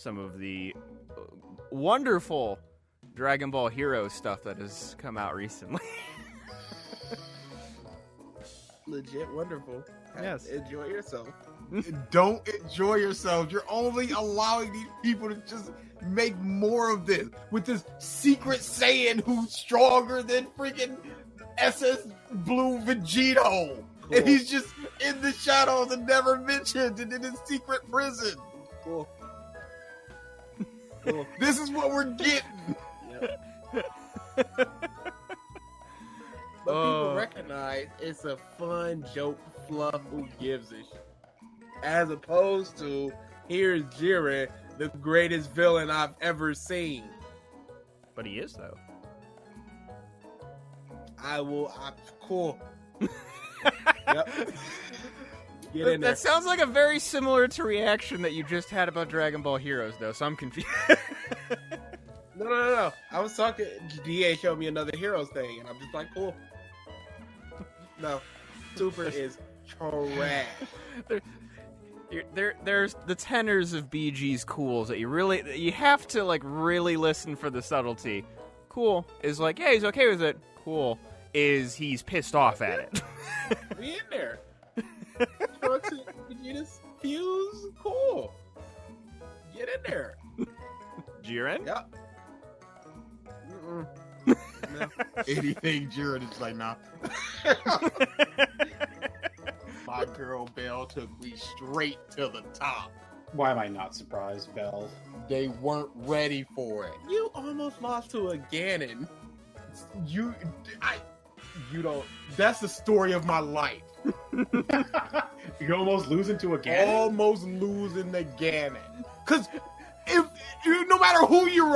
some of the wonderful Dragon Ball Heroes stuff that has come out recently. Legit wonderful. Yes. Enjoy yourself. Don't enjoy yourself. You're only allowing these people to just make more of this with this secret Saiyan who's stronger than freaking SS Blue Vegito. Cool. And he's just in the shadows and never mentioned and in his secret prison. Cool. This is what we're getting. But people recognize it's a fun joke fluff. Who gives a shit? As opposed to, here's Jiren, the greatest villain I've ever seen. But he is, though. Cool. Yep. Get in there. That sounds like a very similar to reaction that you just had about Dragon Ball Heroes, though, so I'm confused. No. I was talking, DA showed me another Heroes thing, and I'm just like, cool. No. Super is trash. There's the tenors of BG's cools that you have to like really listen for the subtlety. Cool is like, yeah, he's okay with it. Cool is he's pissed off at it. We in there. Trunks and Vegeta's fuse. Cool. Get in there. Jiren? Yep. No. Anything Jiren is like, nah. My girl Belle took me straight to the top. Why am I not surprised, Belle? They weren't ready for it. You almost lost to a Ganon. You don't. That's the story of my life. You're almost losing to a Ganon? Almost losing to Ganon. Because no matter who you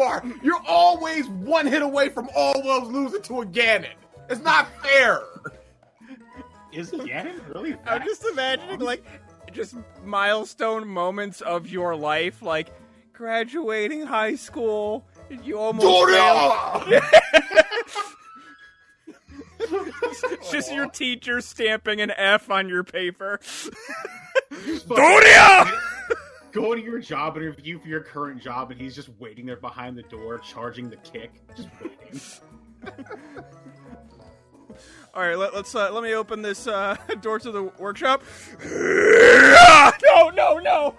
are, you're always one hit away from almost losing to a Ganon. It's not fair. Is Ganon really that I'm just imagining, strong? like, just milestone moments of your life, like graduating high school, you almost failed. It's just your teacher stamping an F on your paper. Doria! Go to your job interview for your current job, and he's just waiting there behind the door, charging the kick, just waiting. All right, let me open this door to the workshop. No!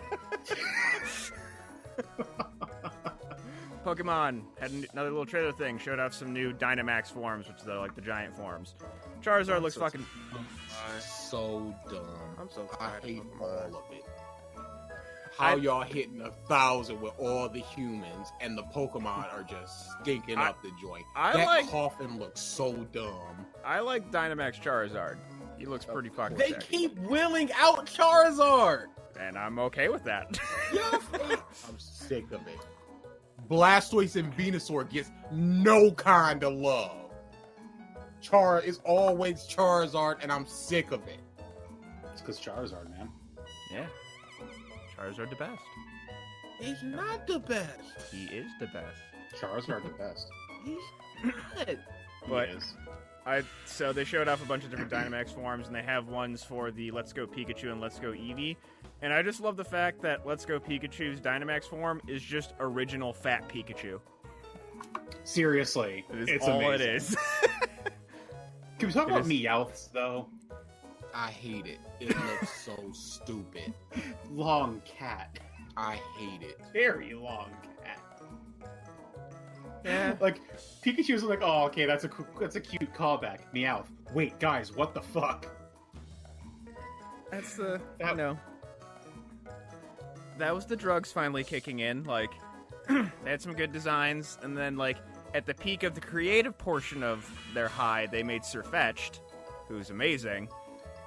Pokemon had another little trailer thing. Showed off some new Dynamax forms, which are like the giant forms. Charizard looks fucking So dumb. I'm so I tired hate of all Pokemon. of it. How y'all hitting 1,000 with all the humans and the Pokemon are just stinking up the joint. That coffin looks so dumb. I like Dynamax Charizard. He looks pretty fucking They sick. keep willing out Charizard. And I'm okay with that. I'm sick of it. Blastoise and Venusaur gets no kind of love. Char is always Charizard, and I'm sick of it. It's because Charizard, man. Yeah. Charizard the best. He's not the best. He is the best. Charizard the best. He's not. But He is. So they showed off a bunch of different Dynamax forms, and they have ones for the Let's Go Pikachu and Let's Go Eevee. And I just love the fact that Let's Go Pikachu's Dynamax form is just original fat Pikachu. Seriously, It is it's all amazing. it is. Can we talk It about is- Meowths, though? I hate it. It looks so stupid. Long cat. I hate it. Very long cat. Yeah. Like, Pikachu's like, oh, okay, that's a cute callback. Meowth. Wait, guys, what the fuck? That's the, you know. That was the drugs finally kicking in. Like, they had some good designs, and then, like, at the peak of the creative portion of their high, they made Sirfetch'd, who's amazing.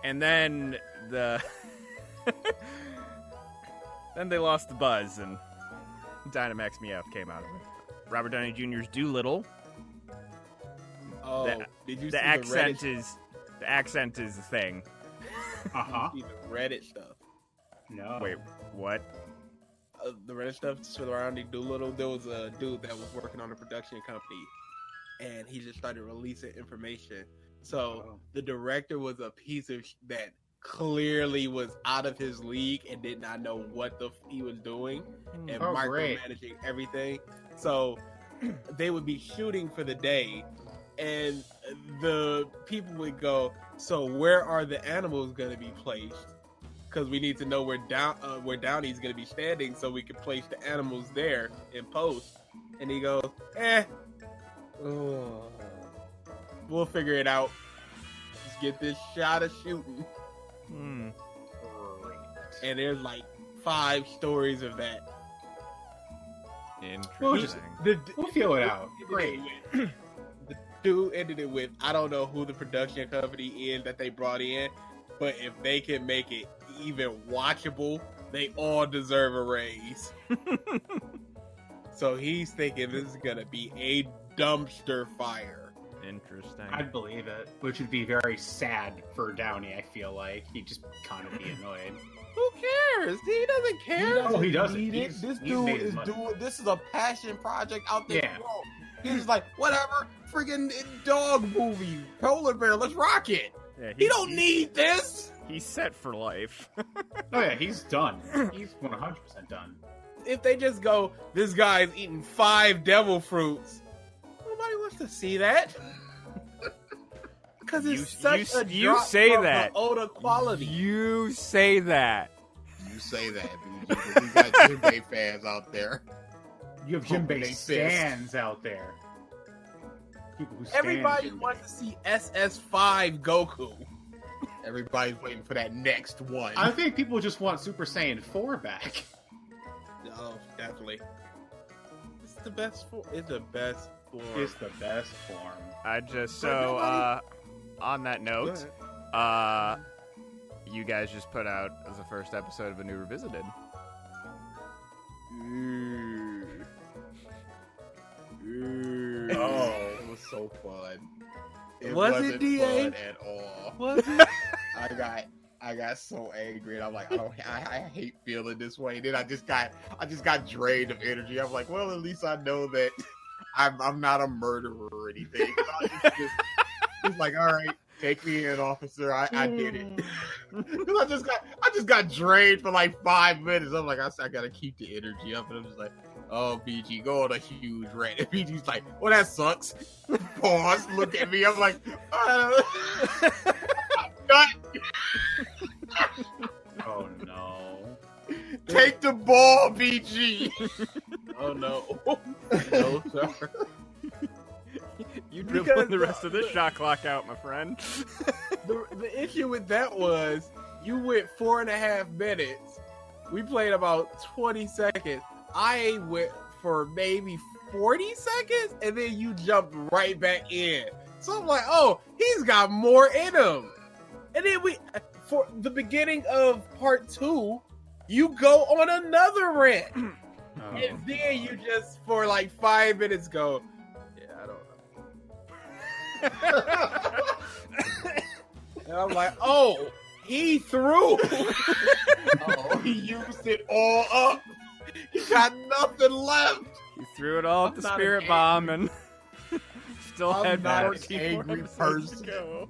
And then then they lost the buzz, and Dynamax Meowth came out of it. Robert Downey Jr.'s Doolittle. Oh, did you see The accent the Reddit? is the thing. Uh-huh. See the Reddit stuff. No. Wait, what? The Reddit stuff surrounding Doolittle. There was a dude that was working on a production company, and he just started releasing information. So the director was a piece of that clearly was out of his league and did not know what he was doing and micromanaging everything. So they would be shooting for the day, and the people would go, so where are the animals going to be placed? Because we need to know where Downey's going to be standing so we can place the animals there in post. And he goes, we'll figure it out. Just get this shot of shooting. And there's like 5 stories of that. Interesting. We'll feel it out. Great. The dude ended it with, I don't know who the production company is that they brought in, but if they can make it even watchable, they all deserve a raise. So he's thinking this is gonna be a dumpster fire. Interesting. I'd believe it, which would be very sad for Downey. I feel like he'd just kind of be annoyed. Who cares? He doesn't care. He doesn't. Need it. This dude is doing. This is a passion project out there. Yeah. He's like, whatever, friggin' dog movie, polar bear, let's rock it. Yeah, He don't need this. He's set for life. Oh yeah, he's done. He's 100% done. If they just go, this guy's eating 5 devil fruits, nobody wants to see that. Because it's such a you drop say from that. the Oda quality. You say that. You say that, BG, we got Jinbei fans out there. You have Pumping Jinbei they fist. stands out there. People who stand Everybody Jinbei. wants to see SS5 Goku. Everybody's waiting for that next one. I think people just want Super Saiyan 4 back. Oh, definitely. It's the best form. It's the best form. It's the best form. I just But on that note, you guys just put out as the first episode of a new Revisited. Oh, it was so fun. It Was it, wasn't DA? fun at all. Was it? I got so angry, and I'm like, I hate feeling this way. And then I just got drained of energy. I'm like, well, at least I know that I'm not a murderer or anything. It's like, all right, take me in, officer. I did it. Because I just got drained for like 5 minutes. I'm like, I gotta keep the energy up, and I'm just like, oh, BG, go on a huge rant. And BG's like, well, that sucks. Pause, look at me. I'm like, Cut. Oh no. Take the ball, BG. Oh no. No, sir. You dribbling the rest of this shot clock out, my friend. The issue with that was you went 4.5 minutes. We played about 20 seconds. I went for maybe 40 seconds, and then you jumped right back in. So I'm like, oh, he's got more in him. And then for the beginning of part 2, you go on another rant. Oh. And then you just, for like 5 minutes, go, yeah, I don't know. And I'm like, oh, he threw. Oh, he used it all up. He got nothing left. You threw it all at I'm the not spirit an bomb and still I'm had not an 14 angry episodes person. to go.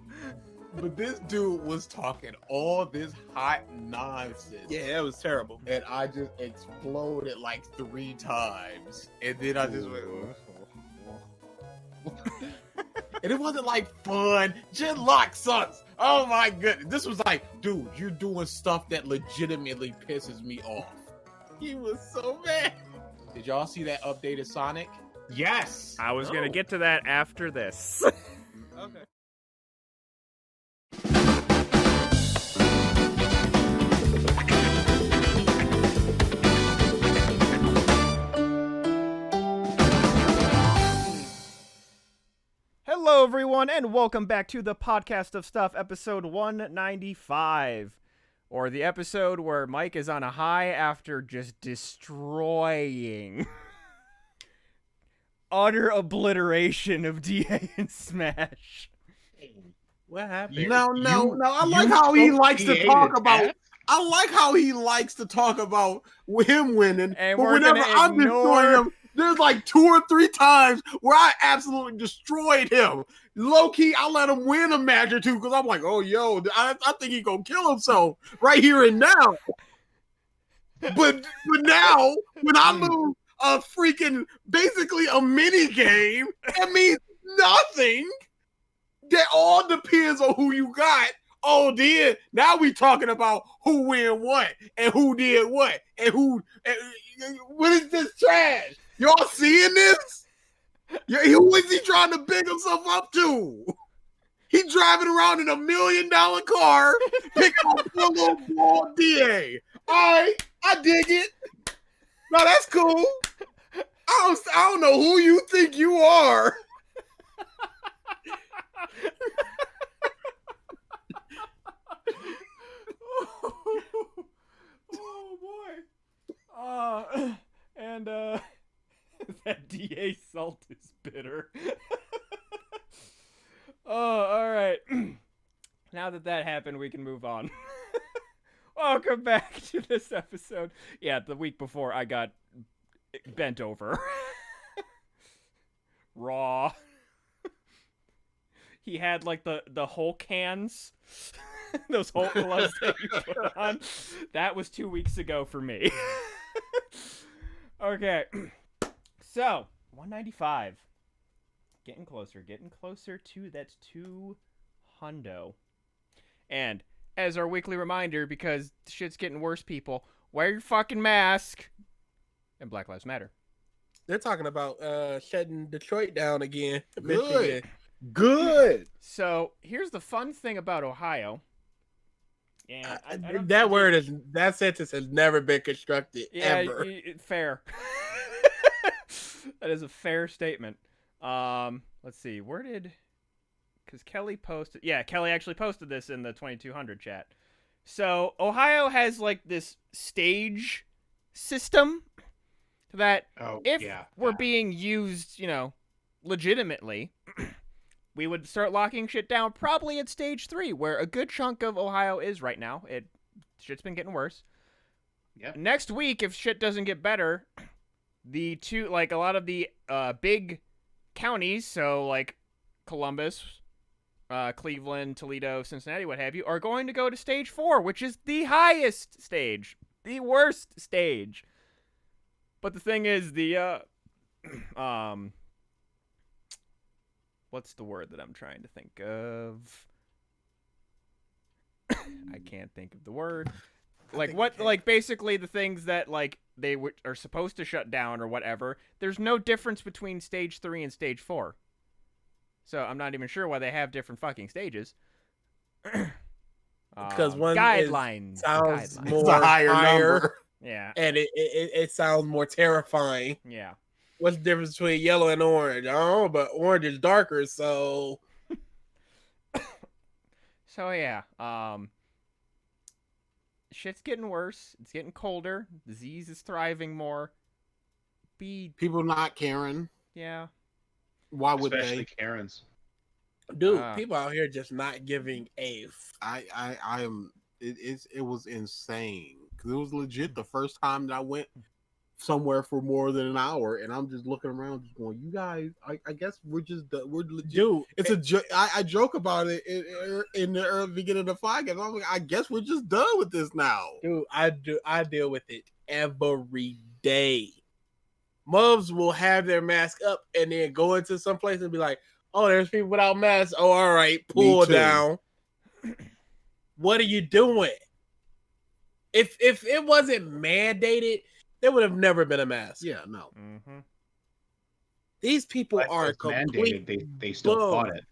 But this dude was talking all this hot nonsense. Yeah, that was terrible. And I just exploded like 3 times. And then I just went. And it wasn't like fun. Genlock sucks. Oh my goodness. This was like, dude, you're doing stuff that legitimately pisses me off. He was so mad. Did y'all see that updated Sonic? Yes. I was No. gonna get to that after this. Okay. Hello, everyone, and welcome back to the Podcast of Stuff, episode 195. Or the episode where Mike is on a high after just destroying utter obliteration of DA and Smash. What happened? No. I like how he likes to talk about. I like how he likes to talk about him winning. And but we're whenever gonna I'm destroying ignore him, There's like 2 or 3 times where I absolutely destroyed him. Low key, I let him win a match or two because I'm like, oh, yo, I think he's going to kill himself right here and now. But now, when I lose a freaking, basically a mini game, that means nothing. That all depends on who you got. Oh, then now we talking about who win what and who did what and who. What is this trash? Y'all seeing this? Who is he trying to big himself up to? He driving around in $1 million car, picking up a little ball DA. All right, I dig it. No, that's cool. I don't know who you think you are. Oh boy. And that DA salt is bitter. Oh, all right. Now that happened, we can move on. Welcome back to this episode. Yeah, the week before I got bent over. Raw. He had like the Hulk hands. Those Hulk gloves that you put on. That was 2 weeks ago for me. Okay. So, 195. Getting closer to that 200. And as our weekly reminder, because shit's getting worse, people, wear your fucking mask. And Black Lives Matter. They're talking about shutting Detroit down again. Good. So here's the fun thing about Ohio. Yeah, that sentence has never been constructed ever. Fair. That is a fair statement. Let's see. Because Kelly posted. Yeah, Kelly actually posted this in the 2200 chat. So Ohio has like this stage system that we're being used, legitimately, we would start locking shit down probably at stage 3, where a good chunk of Ohio is right now. Shit's been getting worse. Yep. Next week, if shit doesn't get better, a lot of the big counties, so like Columbus, Cleveland, Toledo, Cincinnati, what have you, are going to go to stage 4, which is the highest stage, the worst stage. But the thing is, what's the word that I'm trying to think of? I can't think of the word. Basically the things that they are supposed to shut down or whatever. There's no difference between stage 3 and stage 4. So I'm not even sure why they have different fucking stages. Because one guidelines sounds guidelines. more It's a higher number. Yeah. And it sounds more terrifying. Yeah. What's the difference between yellow and orange? I don't know, but orange is darker, so. So yeah, shit's getting worse. It's getting colder. Disease is thriving more. People not caring. Yeah. Why would Especially they? Karens. Dude, people out here just not giving a. I am. It was insane because it was legit the first time that I went somewhere for more than an hour, and I'm just looking around, just going, "You guys, I guess we're legit." Dude, it's a joke. I joke about it in the early beginning of the podcast. I'm like, I guess we're just done with this now. Dude, I deal with it every day. Mubs will have their mask up and then go into some place and be like, "Oh, there's people without masks. Oh, all right, pull down." What are you doing? If it wasn't mandated, there would have never been a mask. Yeah, no. Mm-hmm. These people are mandated. They still fought it.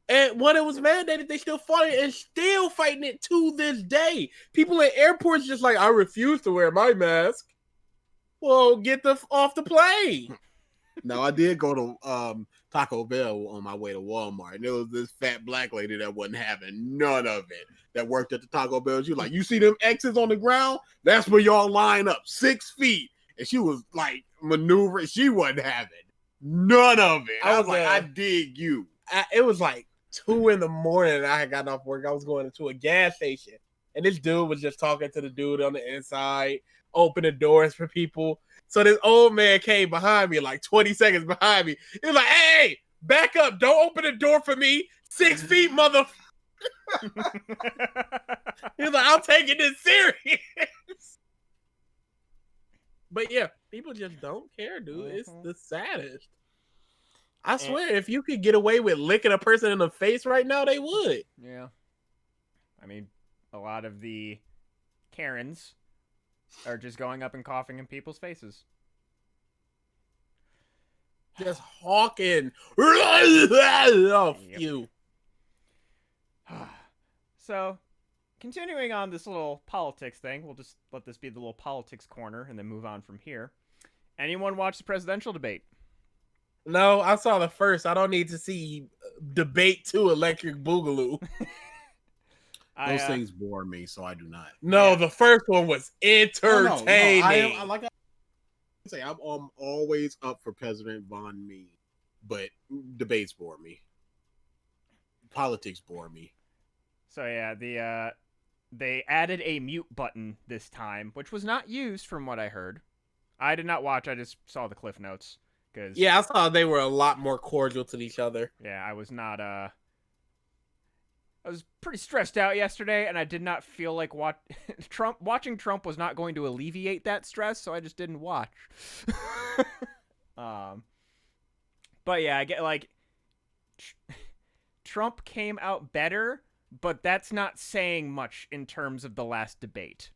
And when it was mandated, they still fought it and still fighting it to this day. People at airports just like, I refuse to wear my mask. Well, get off the plane. No, I did go to Taco Bell on my way to Walmart, and there was this fat black lady that wasn't having none of it. That worked at the Taco Bell. She was like, "You see them X's on the ground? That's where y'all line up, 6 feet." And she was like maneuvering. She wasn't having none of it. I was like, "I dig you." It was like 2 a.m. and I had gotten off work. I was going into a gas station, and this dude was just talking to the dude on the inside, opening doors for people. So this old man came behind me, like 20 seconds behind me. He was like, "Hey, back up! Don't open the door for me. 6 feet, mother." He was like, "I'm taking this serious." But yeah, people just don't care, dude. It's the saddest. I swear, if you could get away with licking a person in the face right now, they would. Yeah. I mean, a lot of the Karens are just going up and coughing in people's faces. Just hawking. Oh, Yep. you. So, continuing on this little politics thing, we'll just let this be the little politics corner and then move on from here. Anyone watch the presidential debate? No, I saw the first. I don't need to see debate 2 Electric Boogaloo. Those things bore me, so I do not. No, the first one was entertaining. I like I say, I'm always up for President Von Me, but debates bore me. Politics bore me. So yeah, they added a mute button this time, which was not used from what I heard. I did not watch. I just saw the cliff notes. Yeah, I saw they were a lot more cordial to each other. Yeah, I was not. I was pretty stressed out yesterday, and I did not feel like watching Trump was not going to alleviate that stress, so I just didn't watch. But yeah, I get like Trump came out better, but that's not saying much in terms of the last debate.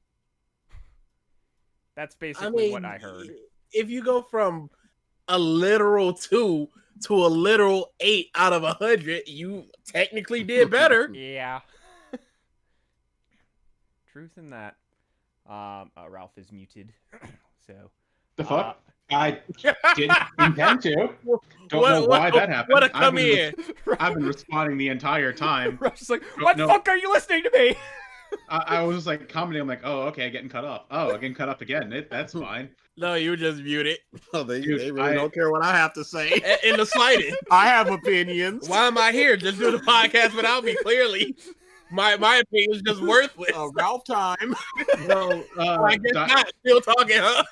That's basically what I heard. If you go from a literal 2 to a literal 8 out of 100, you technically did better. Yeah. Truth in that. Ralph is muted. So. The fuck? I didn't intend to. Don't know why that happened. What a come in. I've been responding the entire time. Ralph's just like, what the fuck are you listening to me? I was just like commenting. I'm like, oh, okay, getting cut off. Oh, I'm getting cut off again. That's fine. No, you were just muted. Oh, they really don't care what I have to say. In the slightest. I have opinions. Why am I here? Just do the podcast without me, clearly. My opinion is just worthless. Ralph time. Well, I guess not. Still talking, huh?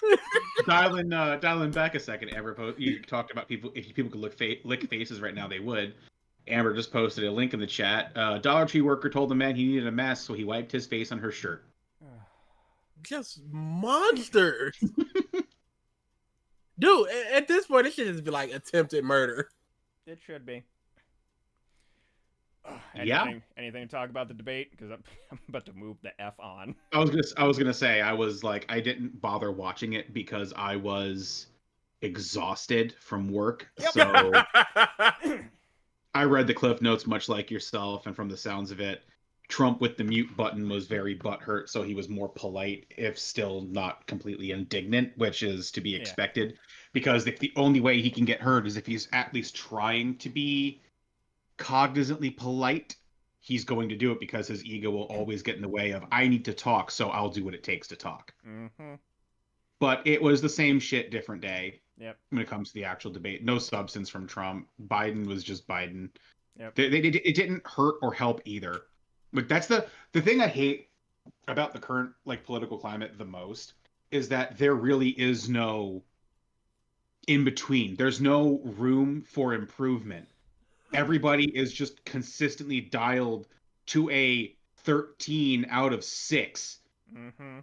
Dialing back a second, Amber. You talked about people. If people could lick faces right now, they would. Amber just posted a link in the chat. Dollar Tree worker told the man he needed a mask, so he wiped his face on her shirt. Just monsters. Dude, at this point, it should just be like attempted murder. It should be. Yeah. Anything to talk about the debate? Because I'm about to move the F on. I was gonna say I didn't bother watching it because I was exhausted from work. Yep. So I read the cliff notes much like yourself, and from the sounds of it, Trump with the mute button was very butthurt, so he was more polite, if still not completely indignant, which is to be expected. Because if the only way he can get heard is if he's at least trying to be cognizantly polite, he's going to do it because his ego will always get in the way of, I need to talk, so I'll do what it takes to talk. Mm-hmm. But it was the same shit, different day. Yep. When it comes to the actual debate, no substance from Trump. Biden was just Biden. Yep. It didn't hurt or help either. But that's the thing I hate about the current political climate the most, is that there really is no in between. There's no room for improvement. Everybody is just consistently dialed to a 13 out of 6. Mm-hmm.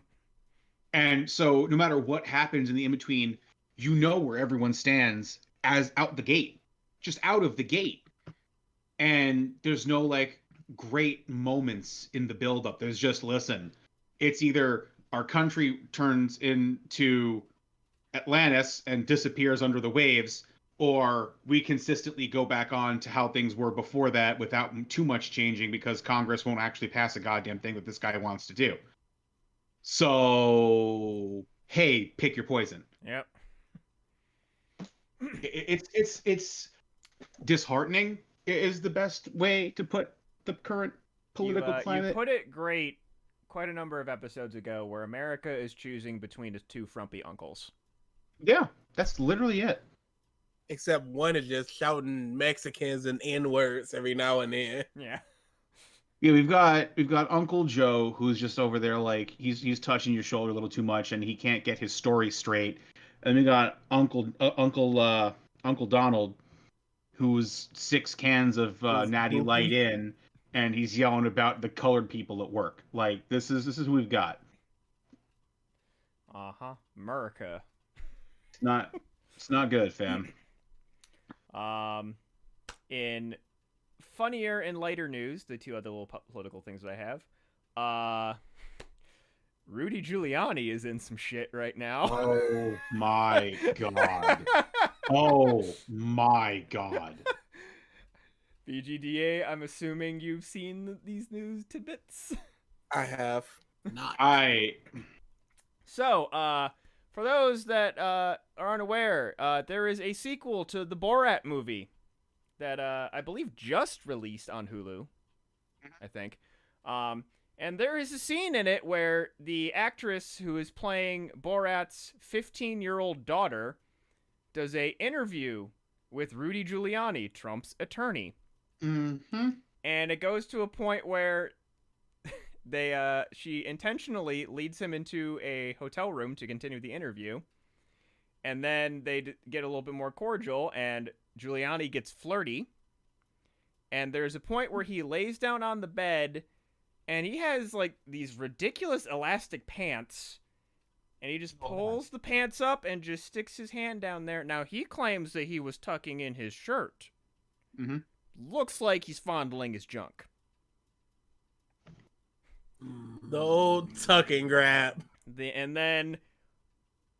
And so no matter what happens in the in-between, you know where everyone stands as out the gate. Just out of the gate. And there's no great moments in the buildup. There's just, listen, it's either our country turns into Atlantis and disappears under the waves, or we consistently go back on to how things were before that without too much changing because Congress won't actually pass a goddamn thing that this guy wants to do. So, hey, pick your poison. Yep. It's disheartening is the best way to put the current political climate. You put it great quite a number of episodes ago, where America is choosing between its 2 frumpy uncles. Yeah, that's literally it. Except one is just shouting Mexicans and N-words every now and then. Yeah. Yeah, we've got Uncle Joe, who's just over there he's touching your shoulder a little too much, and he can't get his story straight. And we got Uncle Donald, who's 6 cans of Natty Light in, and he's yelling about the colored people at work. Like this is who we've got. America. It's not good, fam. In funnier and lighter news, the two other little political things that I have, Rudy Giuliani is in some shit right now. Oh my god. Oh my god. BGDA, I'm assuming you've seen these news tidbits. I have. Not. So, for those that are unaware, there is a sequel to the Borat movie that I believe just released on Hulu, I think. And there is a scene in it where the actress who is playing Borat's 15-year-old daughter does a interview with Rudy Giuliani, Trump's attorney. Mm-hmm. And it goes to a point where she intentionally leads him into a hotel room to continue the interview. And then they get a little bit more cordial, and Giuliani gets flirty. And there's a point where he lays down on the bed, and he has, like, these ridiculous elastic pants. And he just pulls the pants up and just sticks his hand down there. Now, he claims that he was tucking in his shirt. Mm-hmm. Looks like he's fondling his junk. The old tuck and grab. And then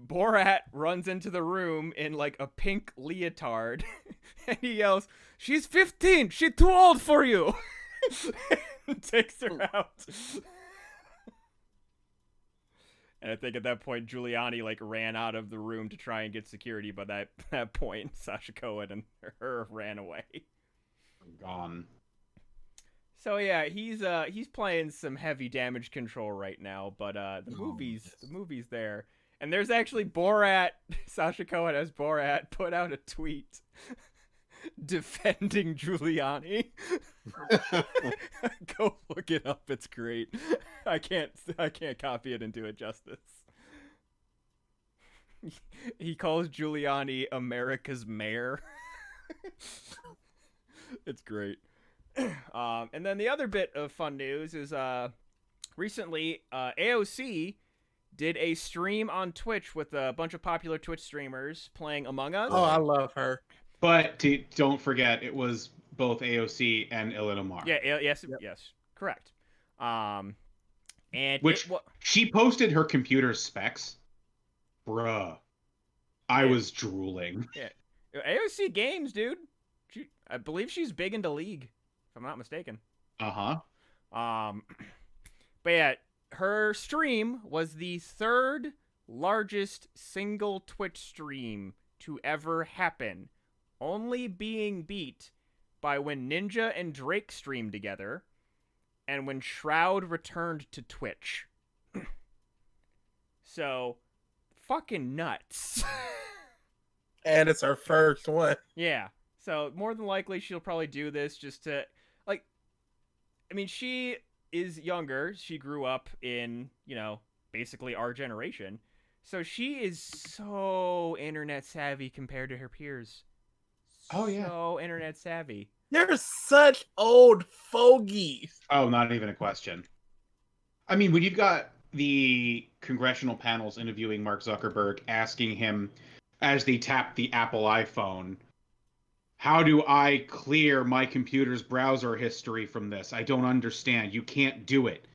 Borat runs into the room in like a pink leotard and he yells, "She's 15! She's too old for you!" and takes her out. And I think at that point Giuliani like ran out of the room to try and get security, but at that point Sacha Cohen and her ran away. Gone. So yeah, he's playing some heavy damage control right now, but the movie's there. And there's actually Borat, Sacha Cohen as Borat put out a tweet defending Giuliani. Go look it up, it's great. I can't copy it and do it justice. He calls Giuliani America's mayor. It's great. And then the other bit of fun news is recently AOC did a stream on Twitch with a bunch of popular Twitch streamers playing Among Us. Oh, I love her. But don't forget, it was both AOC and Ilhan Omar. Yeah, yes, correct. And which she posted her computer specs. Bruh. I was drooling. Yeah. AOC Games, dude. I believe she's big into League, if I'm not mistaken. Uh-huh. But yeah, her stream was the third largest single Twitch stream to ever happen, only being beat by when Ninja and Drake streamed together and when Shroud returned to Twitch. So, fucking nuts. And it's her first one. Yeah. So, more than likely, she'll probably do this just to, like, I mean, she is younger. She grew up in, basically our generation. So she is so internet savvy compared to her peers. Oh, yeah. So internet savvy. They're such old fogies. Oh, not even a question. I mean, when you've got the congressional panels interviewing Mark Zuckerberg, asking him as they tap the Apple iPhone, how do I clear my computer's browser history from this? I don't understand. You can't do it.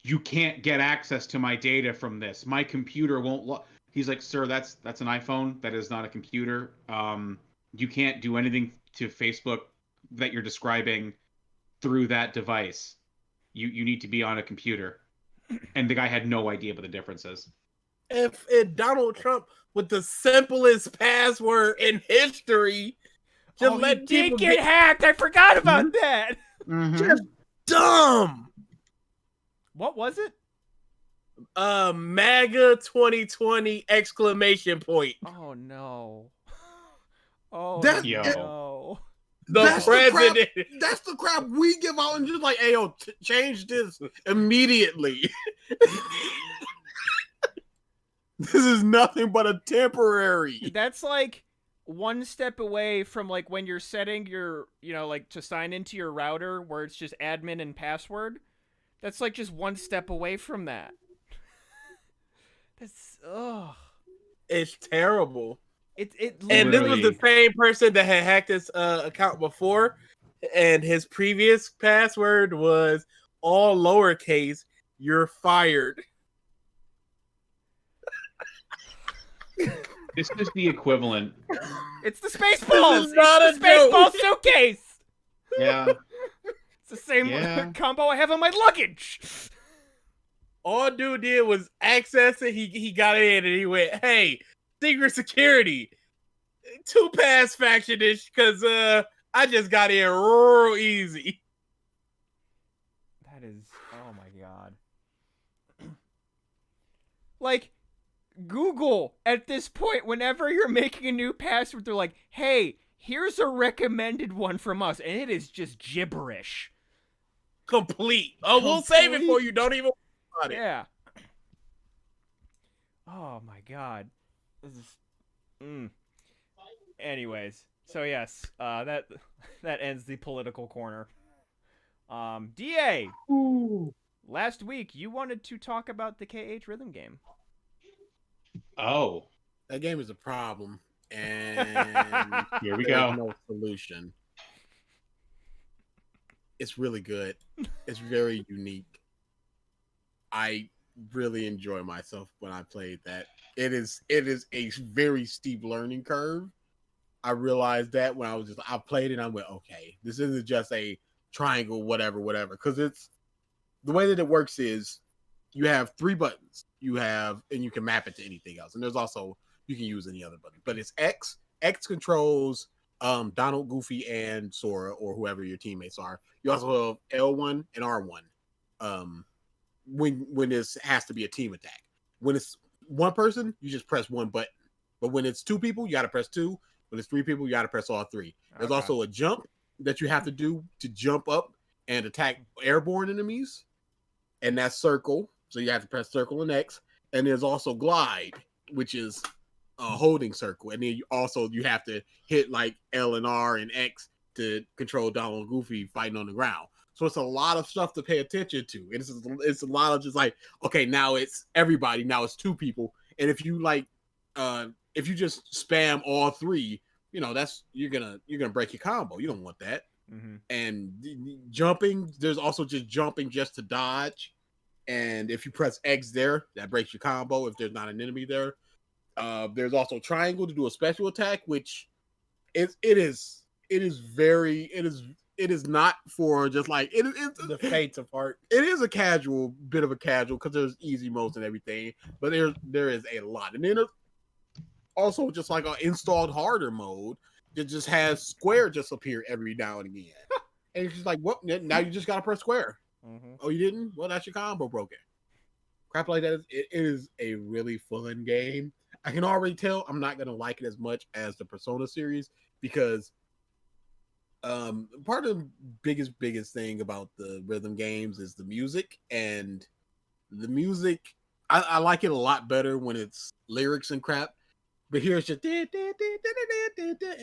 You can't get access to my data from this. My computer won't He's like, sir, that's an iPhone. That is not a computer. You can't do anything to Facebook that you're describing through that device. You need to be on a computer. And the guy had no idea what the difference is. If Donald Trump with the simplest password in history, just let people get hacked. I forgot about that. Mm-hmm. Just dumb. What was it? MAGA 2020 exclamation point. Oh no. Oh That's- no. The president. That's the crap we give out and just like, hey, yo, change this immediately. This is nothing but a temporary. That's like one step away from like when you're setting your, like to sign into your router where it's just admin and password. That's like just one step away from that. That's It's terrible. It And this was literally. the same person that had hacked his account before, and his previous password was all lowercase. You're fired. This is the equivalent. It's the Spaceballs. This is not It's a the Spaceballs joke. showcase. Yeah. It's the same Yeah. combo I have on my luggage. All dude did was access it. He got in and he went, "Hey, secret security, 2-pass faction-ish, because I just got in real easy." That is, oh my god. Like, Google, at this point, whenever you're making a new password, they're like, hey, here's a recommended one from us, and it is just gibberish. Complete. Oh, we'll save it for you. Don't even worry about it. Yeah. Oh my god. This is... Anyways, so yes, that ends the political corner. DA, last week you wanted to talk about the KH rhythm game. Oh, That game is a problem, and here we there's go. no solution. It's really good. It's very unique. I really enjoy myself when I played that. It is a very steep learning curve. I realized that when I played it, I went, okay, this isn't just a triangle, whatever. Because it's the way that it works is you have 3 buttons. And you can map it to anything else. And there's also, you can use any other button, but it's X. X controls Donald, Goofy, and Sora, or whoever your teammates are. You also have L1 and R1. When this has to be a team attack. When it's one person, you just press one button. But when it's 2 people, you got to press 2. When it's 3 people, you got to press all 3. There's also a jump that you have to do to jump up and attack airborne enemies, and that's circle. So you have to press circle and X. And there's also glide, which is a holding circle. And then you have to hit like L and R and X to control Donald and Goofy fighting on the ground. So it's a lot of stuff to pay attention to. And it's a lot of just like, okay, now it's everybody. Now it's 2 people. And if you if you just spam all 3, you're gonna break your combo. You don't want that. Mm-hmm. And jumping, there's also just jumping just to dodge. And if you press X there, that breaks your combo if there's not an enemy there. There's also triangle to do a special attack, which it is not for just like it's The fates apart. It is a bit of a casual because there's easy modes and everything, but there is a lot. And then there's also just like an installed harder mode that just has square just appear every now and again. And it's just like, well, now you just gotta press square. Mm-hmm. Oh, you didn't? Well, that's your combo broken. Crap like that. It is a really fun game. I can already tell I'm not gonna like it as much as the Persona series because part of the biggest thing about the rhythm games is the music, and the music I like it a lot better when it's lyrics and crap. But here it's just and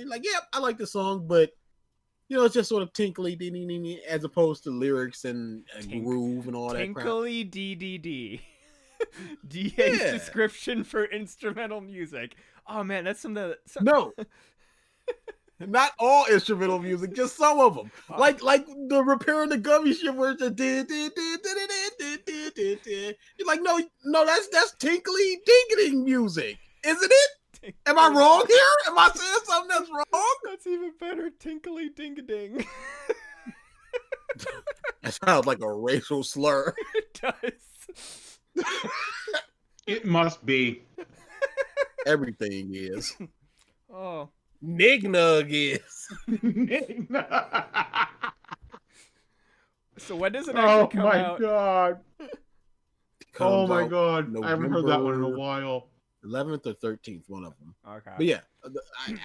like, yeah, I like the song, but it's just sort of tinkly as opposed to lyrics and groove and all that crap. Tinkly DDD. DA's description for instrumental music. Oh man, that's something. No, not all instrumental music, just some of them. Like the Repair and the Gummy shit where it's you're like, no, that's tinkly dinking music, isn't it? Am I wrong here? Am I saying something that's wrong? That's even better. Tinkly ding-a-ding. That sounds like a racial slur. It does. It must be. Everything is. Oh. Nignug is. So when does it actually come out? God. Oh my out God. I haven't heard that one in a while. 11th or 13th, one of them. Okay. But yeah,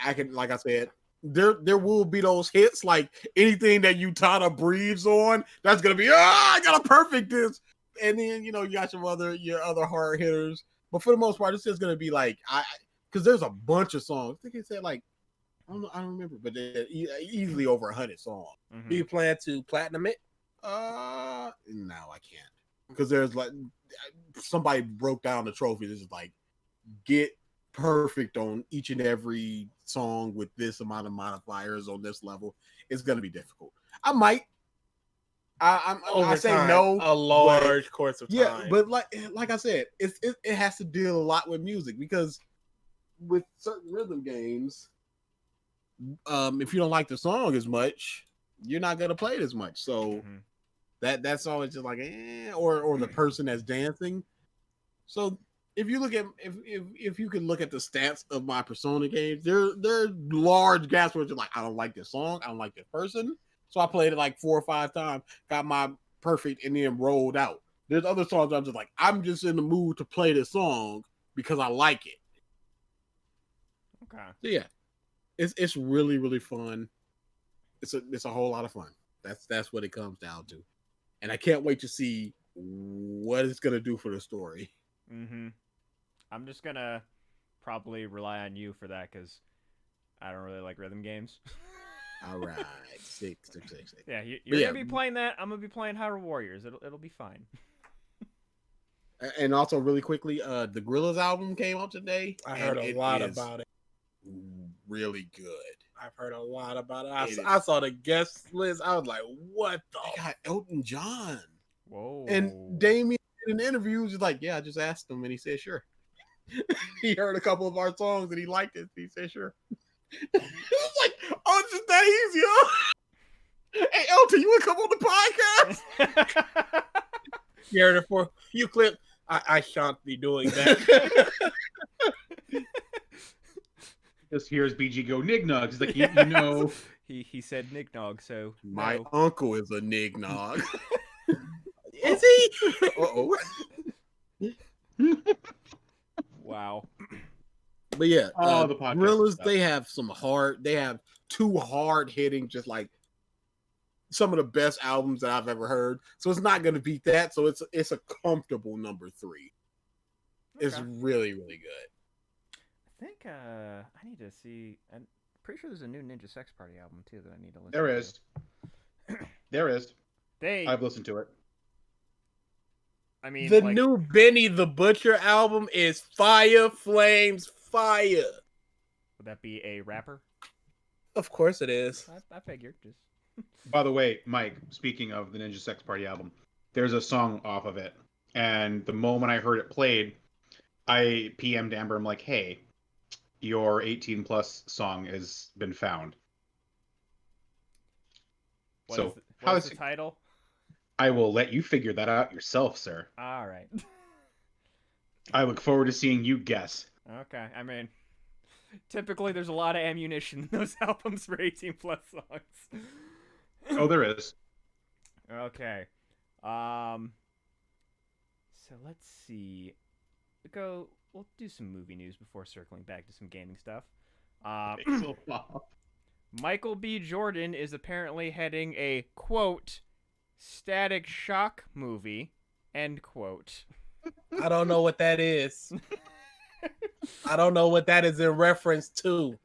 I can, like I said, there will be those hits, like anything that Utada breathes on, that's gonna be I gotta perfect this. And then you got your other hard hitters But for the most part, it's just gonna be like because there's a bunch of songs. I think he said like I don't know, I don't remember, but they're easily over 100 songs. Mhm. Do you plan to platinum it? No, I can't because there's like somebody broke down the trophy. This is like get perfect on each and every song with this amount of modifiers on this level. It's gonna be difficult. I might. I say time, no. a large course of time. Yeah, but like I said, it has to deal a lot with music because with certain rhythm games, if you don't like the song as much, you're not gonna play it as much. So Mhm. that's always just like or the person that's dancing. So if you look at if you can look at the stats of my Persona games, there are large gaps where it's like I don't like this song, I don't like this person. So I played it like 4 or 5 times, got my perfect, and then rolled out. There's other songs I'm just like, I'm just in the mood to play this song because I like it. Okay. So yeah, it's really really fun. It's a whole lot of fun. That's what it comes down to, and I can't wait to see what it's gonna do for the story. Mhm. I'm just gonna probably rely on you for that because I don't really like rhythm games. All right, six. Yeah, you're yeah. gonna be playing that. I'm gonna be playing Hyrule Warriors. It'll be fine. And also, really quickly, the Gorillaz album came out today. I heard a lot about it. Really good. I've heard a lot about it. I saw the guest list. I was like, what the? They got Elton John. Whoa. And Damien in an interview was just like, yeah, I just asked him, and he said sure. He heard a couple of our songs and he liked it. He said sure. It was like, oh, it's just that easy, huh? Hey, Elton, you want to come on the podcast? You heard it for a few clips. I shan't be doing that. Just hears BG go Nignog. He's like, you know. He said Nignog, so My no. uncle is a nignog. Is he? Uh-oh. Wow. But yeah, Oh, the podcast Gorillaz, stuff. they have two hard hitting, just like some of the best albums that I've ever heard. So it's not going to beat that. So it's a comfortable number 3. It's Okay. really really good. I think I need to see. I'm pretty sure there's a new Ninja Sex Party album too that I need to listen. There to. is. There is. They. I've listened to it. I mean, The like, new Benny the Butcher album is fire, flames, fire. would that be a rapper? Of course it is. I figured. Just. By the way, Mike, speaking of the Ninja Sex Party album, there's a song off of it. And the moment I heard it played, I PM'd Amber. I'm like, hey, your 18 plus song has been found. What So, is how the is it? title? I will let you figure that out yourself, sir. All right. I look forward to seeing you guess. Okay. I mean, typically there's a lot of ammunition in those albums for 18 plus songs. Oh, there is. Okay. So let's see. We'll do some movie news before circling back to some gaming stuff. Michael B. Jordan is apparently heading a, quote, Static Shock movie, end quote. I don't know what that is. I don't know what that is in reference to.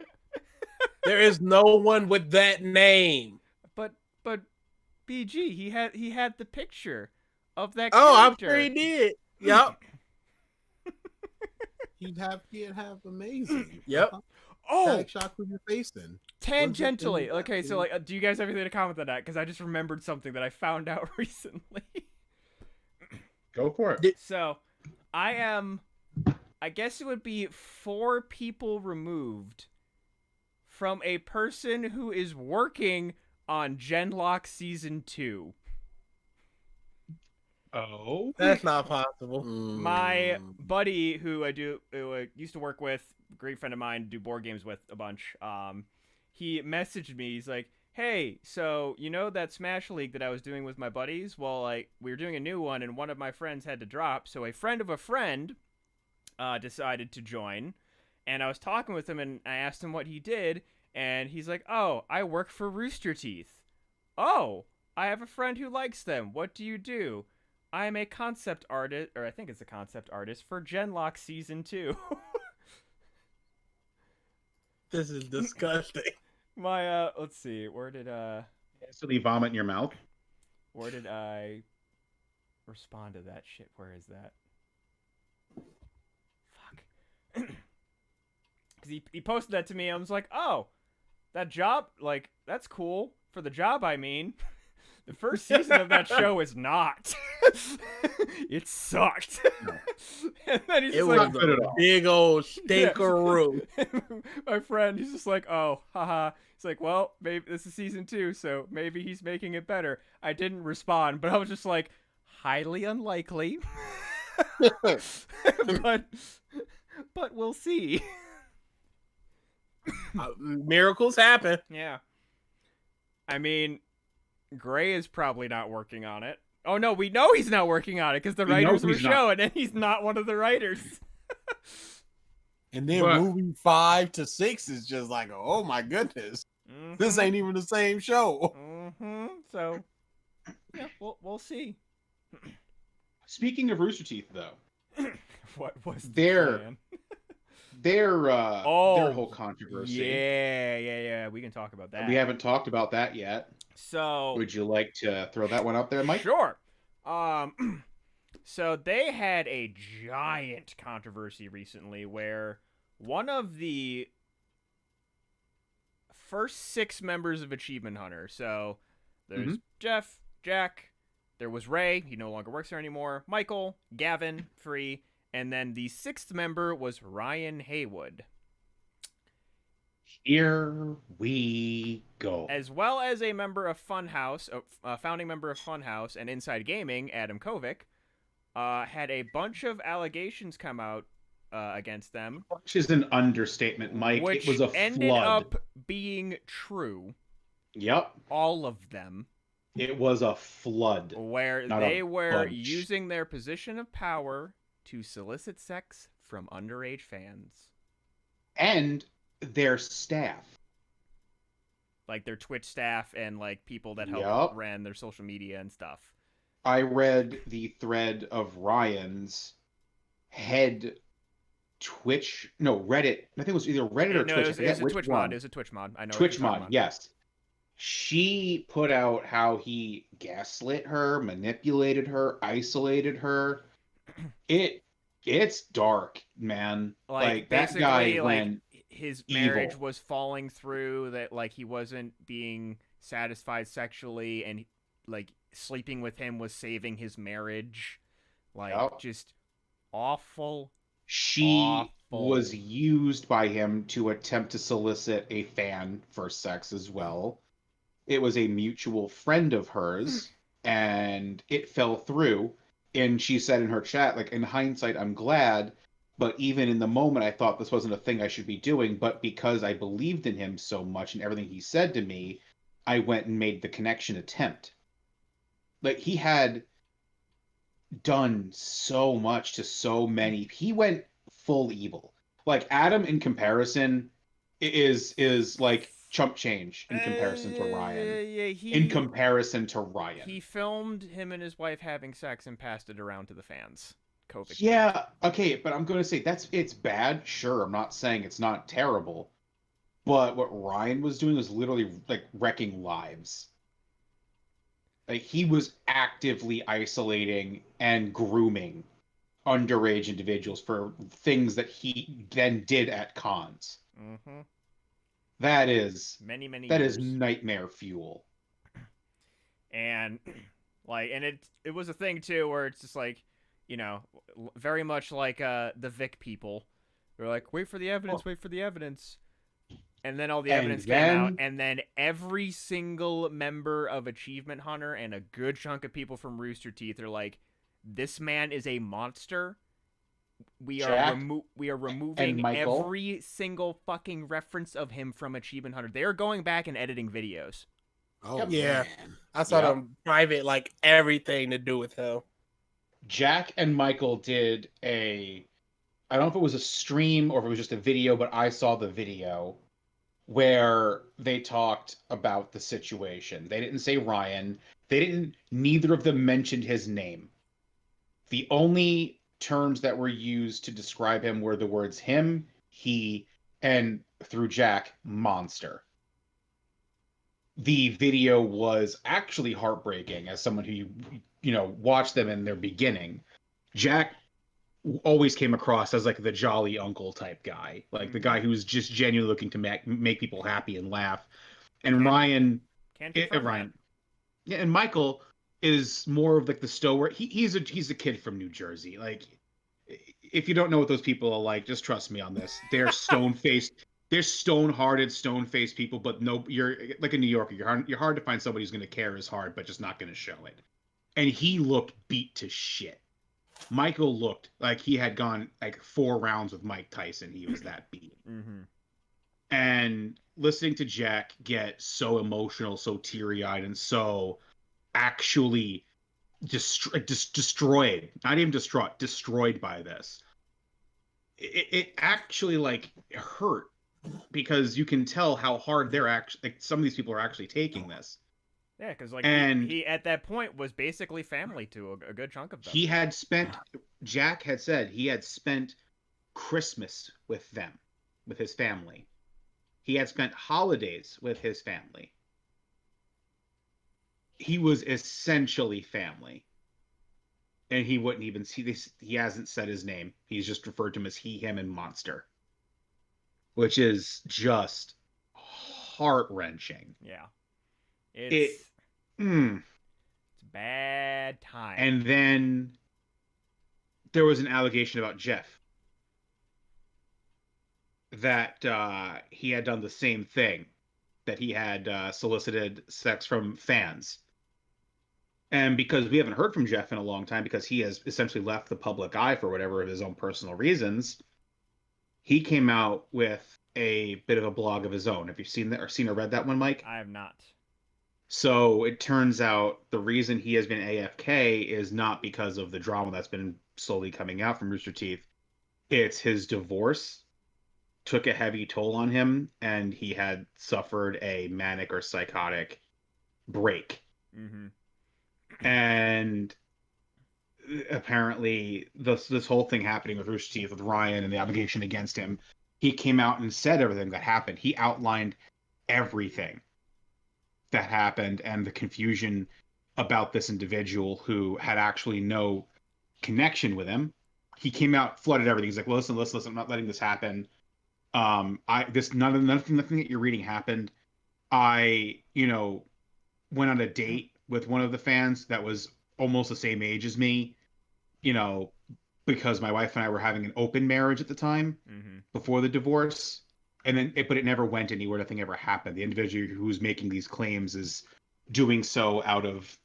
There is no one with that name. But BG, he had the picture of that Oh, I'm character. sure he did. Yep. He'd have amazing. Yep. Oh, Static Shock with your face in. tangentially. Was it- Okay, so like, do you guys have anything to comment on that? Because I just remembered something that I found out recently. Go for it. So, I guess it would be 4 people removed from a person who is working on Genlock Season 2. Oh. That's not possible. My buddy, who I used to work with, great friend of mine, do board games with a bunch. He messaged me. He's like, "Hey, so you know that Smash League that I was doing with my buddies? Well, like we were doing a new one, and one of my friends had to drop. So a friend of a friend decided to join, and I was talking with him, and I asked him what he did, and he's like, "Oh, I work for Rooster Teeth. Oh, I have a friend who likes them. What do you do?" I'm a concept artist, or I think it's a concept artist for Genlock Season 2. This is disgusting. Let's see, Instantly vomit in your mouth. where did I respond to that shit? Where is that? Fuck. Because he posted that to me. I was like, oh, that job, like, that's cool. For the job, I mean. The first season of that show is not. It sucked. And then he's It just was like, a big old stinkeroo. my friend, he's just like, oh, haha. He's like, well, maybe this is season 2, so maybe he's making it better. I didn't respond, but I was just like, highly unlikely. but we'll see. Miracles happen. Yeah. I mean, Gray is probably not working on it. Oh no, we know he's not working on it because the writers were showing, and he's not one of the writers. And then But- movie 5 to 6 is just like, oh my goodness, this ain't even the same show. So, yeah, we'll see. Speaking of Rooster Teeth, though, What was Their- plan? their Oh, whole controversy. Yeah. We can talk about that. We haven't talked about that yet. So, Would you like to throw that one out there, Mike? sure. So they had a giant controversy recently where one of the first 6 members of Achievement Hunter. So there's Jeff, Jack, there was Ray, he no longer works there anymore, Michael, Gavin, Free, and then the 6th member was Ryan Haywood. Here we go. As well as a member of Funhouse, a founding member of Funhouse and Inside Gaming, Adam Kovic, had a bunch of allegations come out against them, Which is an understatement, Mike. which It was a ended flood. up being true. Yep. All of them, It was a flood. where Not they a were bunch. using their position of power to solicit sex from underage fans, And their staff. like their Twitch staff and like people that help Yup. ran their social media and stuff. I read the thread of Ryan's head Reddit. I think it was either Reddit or No, Twitch. it was I forget a which Twitch one. mod. It was a Twitch mod. I know. Twitch what you're talking mod, about. yes. She put out how he gaslit her, manipulated her, isolated her. It's dark, man. Like that guy basically, went his evil. marriage was falling through, that like he wasn't being satisfied sexually, and like sleeping with him was saving his marriage. Like Yep. just awful. She Awful. was used by him to attempt to solicit a fan for sex as well. It was a mutual friend of hers, and it fell through. And she said in her chat, like, in hindsight, I'm glad, but even in the moment, I thought this wasn't a thing I should be doing. But because I believed in him so much and everything he said to me, I went and made the connection attempt. Like, he had done so much to so many. He went full evil. Like Adam, in comparison, is like chump change in comparison to Ryan. Yeah, In comparison to Ryan. he filmed him and his wife having sex and passed it around to the fans. Kovic. Yeah, okay, but I'm going to say it's bad. Sure, I'm not saying it's not terrible. But what Ryan was doing was literally like wrecking lives. Like he was actively isolating and grooming underage individuals for things that he then did at cons. Mm-hmm. That is Many that years. is nightmare fuel. And it was a thing too where it's just like, very much like the Vic people. They're like, wait for the evidence, and then all the And evidence then- came out, and then every single member of Achievement Hunter and a good chunk of people from Rooster Teeth are like, this man is a monster. We are Jack removing Michael. every single fucking reference of him from Achievement Hunter. They are going back and editing videos. Oh, Yeah. man. I saw Yeah. them private, like everything to do with him. Jack and Michael did I don't know if it was a stream or if it was just a video, but I saw the video where they talked about the situation. They didn't say Ryan. Neither of them mentioned his name. The only terms that were used to describe him were the words him, he, and through Jack, monster. The video was actually heartbreaking as someone who, watched them in their beginning. Jack always came across as like the jolly uncle type guy, like the guy who was just genuinely looking to make people happy and laugh. And Ryan, Can't confirm Ryan, yeah, and Michael is more of like the stalwart. He's a kid from New Jersey. Like, if you don't know what those people are like, just trust me on this. They're stone faced. They're stone-hearted, stone-faced people. But no, you're like a New Yorker. You're hard to find somebody who's going to care as hard, but just not going to show it. And he looked beat to shit. Michael looked like he had gone like 4 rounds with Mike Tyson. He was that beat. Mm-hmm. And listening to Jack get so emotional, so teary-eyed, and so actually destroyed, not even distraught, destroyed by this, it actually like hurt, because you can tell how hard they're actually, like, some of these people are actually taking this. Yeah, because like And he at that point was basically family to a good chunk of them. Jack had said he had spent Christmas with them, with his family. He had spent holidays with his family. He was essentially family. And he wouldn't even see this. He hasn't said his name. He's just referred to him as he, him, and monster, which is just heart-wrenching. Yeah. It's a bad time. And then there was an allegation about Jeff that he had done the same thing, that he had solicited sex from fans. And because we haven't heard from Jeff in a long time, because he has essentially left the public eye for whatever of his own personal reasons, he came out with a bit of a blog of his own. Have you seen that, or read that one, Mike? I have not. So it turns out the reason he has been AFK is not because of the drama that's been slowly coming out from Rooster Teeth. It's his divorce took a heavy toll on him, and he had suffered a manic or psychotic break. Mm-hmm. And apparently this whole thing happening with Rooster Teeth, with Ryan and the allegation against him, he came out and said everything that happened. He outlined everything that happened and the confusion about this individual who had actually no connection with him. He came out, flooded everything. He's like, well, listen, I'm not letting this happen. Nothing that you're reading happened. I, went on a date with one of the fans that was almost the same age as me, because my wife and I were having an open marriage at the time, before the divorce. And then, but it never went anywhere. Nothing ever happened. The individual who's making these claims is doing so out of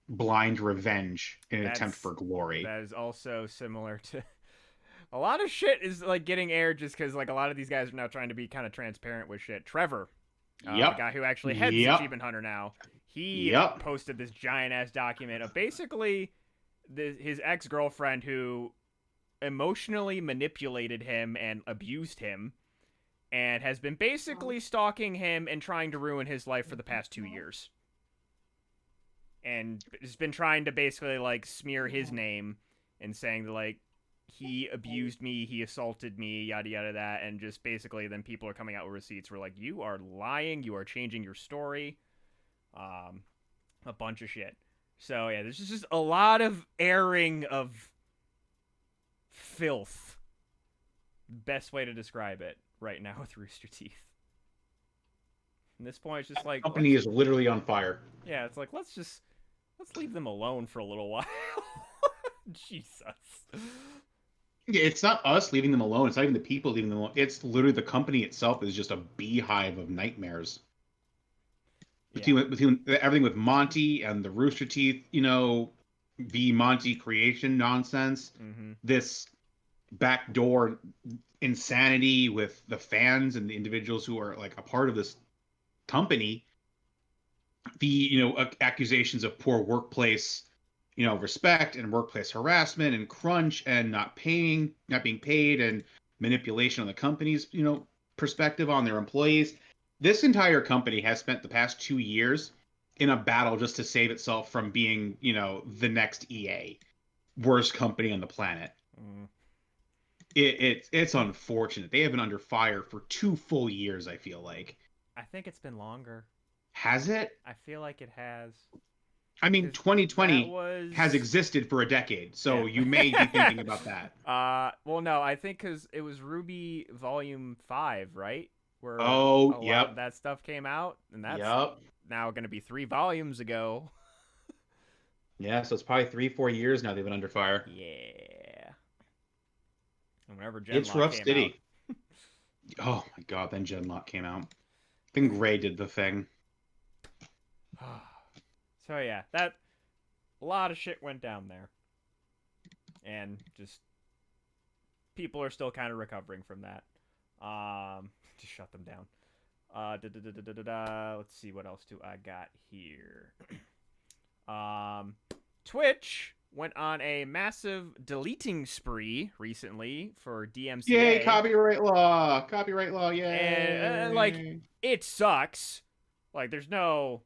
blind revenge in an attempt for glory. That is also similar to a lot of shit is like getting aired just because like a lot of these guys are now trying to be kind of transparent with shit. Trevor, the guy who actually heads Achievement Hunter now, he posted this giant ass document of basically his ex-girlfriend who emotionally manipulated him and abused him, and has been basically stalking him and trying to ruin his life for the past 2 years. And has been trying to basically, like, smear his name and saying that, like, he abused me, he assaulted me, yada yada that, and just basically then people are coming out with receipts where, like, you are lying, you are changing your story, a bunch of shit. So, yeah, there's just a lot of airing of filth. Best way to describe it right now with Rooster Teeth. At this point, it's just like... The company is literally on fire. Yeah, it's like, let's leave them alone for a little while. Jesus. Yeah, it's not us leaving them alone. It's not even the people leaving them alone. It's literally the company itself is just a beehive of nightmares. Between everything with Monty and the Rooster Teeth, the Monty creation nonsense, this backdoor insanity with the fans and the individuals who are like a part of this company, the accusations of poor workplace respect and workplace harassment and crunch and not being paid, and manipulation on the company's perspective on their employees. This entire company has spent the past 2 years in a battle just to save itself from being the next EA. worst company on the planet. Mm. It's unfortunate. They have been under fire for 2 full years, I feel like. I think it's been longer. Has it? I feel like it has. I mean, 'Cause 2020 that was... has existed for a decade, so Yeah. you may be thinking about that. Well, no, I think because it was Ruby Volume 5, right? Where Oh, a lot yep. of that stuff came out, and that's Yep. now going to be 3 volumes ago. Yeah, so it's probably 3-4 years now they've been under fire. Yeah. And whenever It's Genlock rough came city. Oh my god, then Genlock came out. Then Gray did the thing. out. So yeah, that a lot of shit went down there, and just people are still kind of recovering from that. Just shut them down. Let's see, what else do I got here? Twitch went on a massive deleting spree recently for DMCA. Yay, copyright law! Copyright law, yay! And like, it sucks. Like, there's no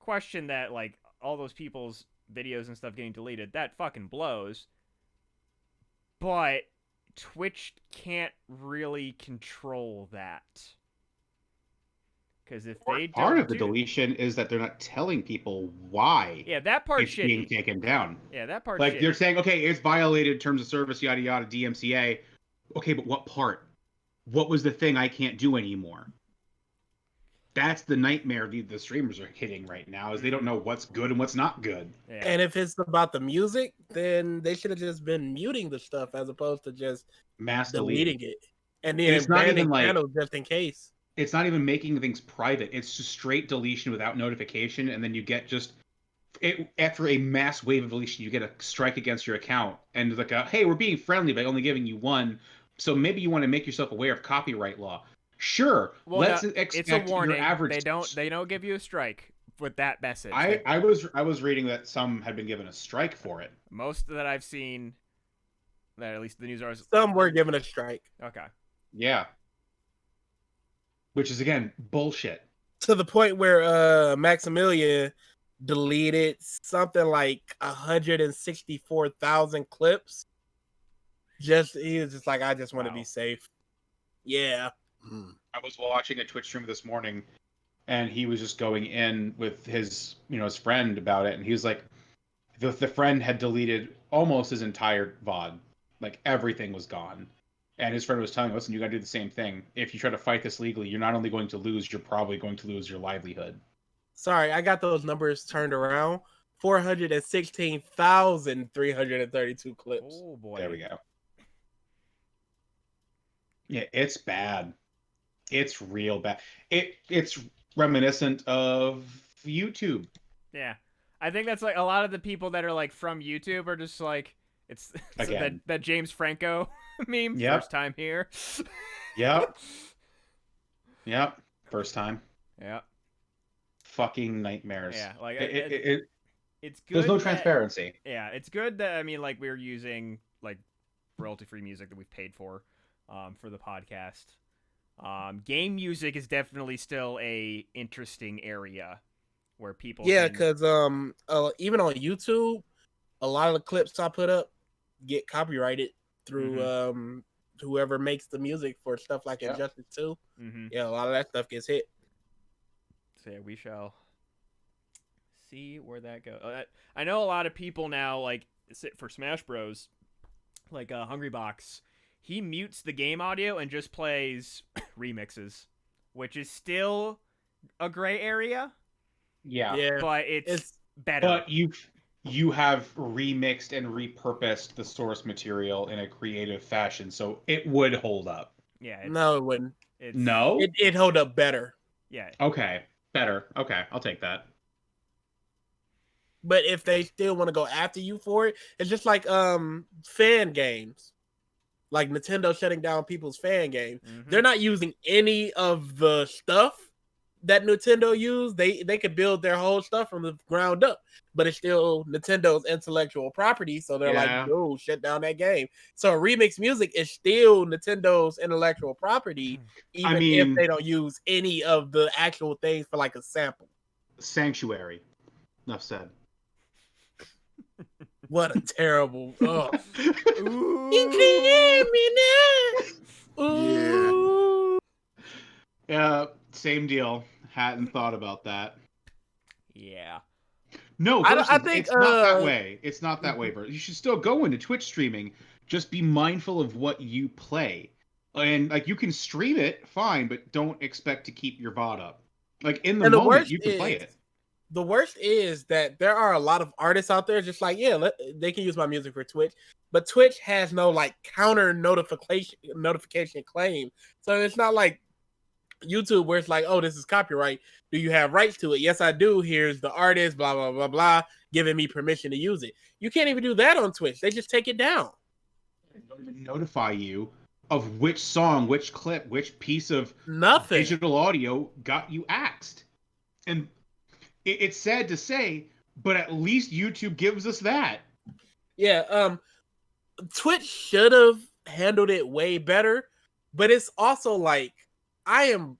question that, like, all those people's videos and stuff getting deleted, that fucking blows. But Twitch can't really control that. Because if they part don't of the deletion is that they're not telling people why yeah, that part's it's being shitty. taken down. Yeah, that part's Like, shitty. they're saying, okay, it's violated terms of service, yada yada, DMCA. Okay, but what part? What was the thing I can't do anymore? That's the nightmare the streamers are hitting right now, is they don't know what's good and what's not good. Yeah. And if it's about the music, then they should have just been muting the stuff as opposed to just Mass deleting deleting. it. And then It's not banning even like- channels just in case. It's not even making things private. It's just straight deletion without notification, and then you get just after a mass wave of deletion, you get a strike against your account, and like, hey, we're being friendly by only giving you one, so maybe you want to make yourself aware of copyright law. Sure, Well, let's no, expect it's a warning. your average. They don't give you a strike with that message. I was reading that some had been given a strike for it. Most that I've seen, that at least the news articles. Some were given a strike. Okay. Yeah. Which is, again, bullshit. To the point where Maximilian deleted something like 164,000 clips. He was just like, I just want to be safe. Yeah. I was watching a Twitch stream this morning, and he was just going in with his friend about it, and he was like, the friend had deleted almost his entire VOD. Like, everything was gone. And his friend was telling him, listen, you gotta do the same thing. If you try to fight this legally, you're not only going to lose, you're probably going to lose your livelihood. Sorry, I got those numbers turned around. 416,332 clips. Oh boy. There we go. Yeah, it's bad. It's real bad. It's reminiscent of YouTube. Yeah. I think that's like a lot of the people that are like from YouTube are just like, it's that James Franco meme. Yep. First time here. Yep. Yep. First time. Yeah. Fucking nightmares. Yeah. Like it's good. There's no transparency. Yeah, it's good that like we're using like royalty-free music that we've paid for the podcast. Game music is definitely still a interesting area where people. Yeah, because even on YouTube, a lot of the clips I put up get copyrighted through whoever makes the music for stuff like Injustice 2. Mm-hmm. Yeah, a lot of that stuff gets hit. So yeah, we shall see where that goes. I know a lot of people now, like for Smash Bros, like Hungrybox, he mutes the game audio and just plays remixes, which is still a gray area. Yeah. But it's better. But you have remixed and repurposed the source material in a creative fashion, so it would hold up. Yeah. No, it wouldn't. No? It hold up better. Yeah. Okay. Better. Okay, I'll take that. But if they still want to go after you for it, it's just like fan games. Like Nintendo shutting down people's fan games. Mm-hmm. They're not using any of the stuff that Nintendo used. They could build their whole stuff from the ground up, but it's still Nintendo's intellectual property, so they're like, no, shut down that game. So remix music is still Nintendo's intellectual property, even if they don't use any of the actual things for like a sample. Sanctuary. Enough said. What a terrible. Oh. Ooh. You can hear me now. Ooh. Yeah, same deal. Hadn't thought about that. Yeah. No, I versus think it's not that way. It's not that way, bro. You should still go into Twitch streaming. Just be mindful of what you play. And like you can stream it, fine, but don't expect to keep your VOD up. Like in the and moment, you can play it. the worst is that there are a lot of artists out there just like, yeah, they can use my music for Twitch, but Twitch has no like counter notification claim. So it's not like YouTube where it's like, oh, this is copyright. Do you have rights to it? Yes, I do. Here's the artist, blah, blah, blah, blah, giving me permission to use it. You can't even do that on Twitch. They just take it down. They don't even notify you of which song, which clip, which piece of Nothing. digital audio got you axed. And it's sad to say, but at least YouTube gives us that. Yeah, Twitch should have handled it way better, but it's also like I am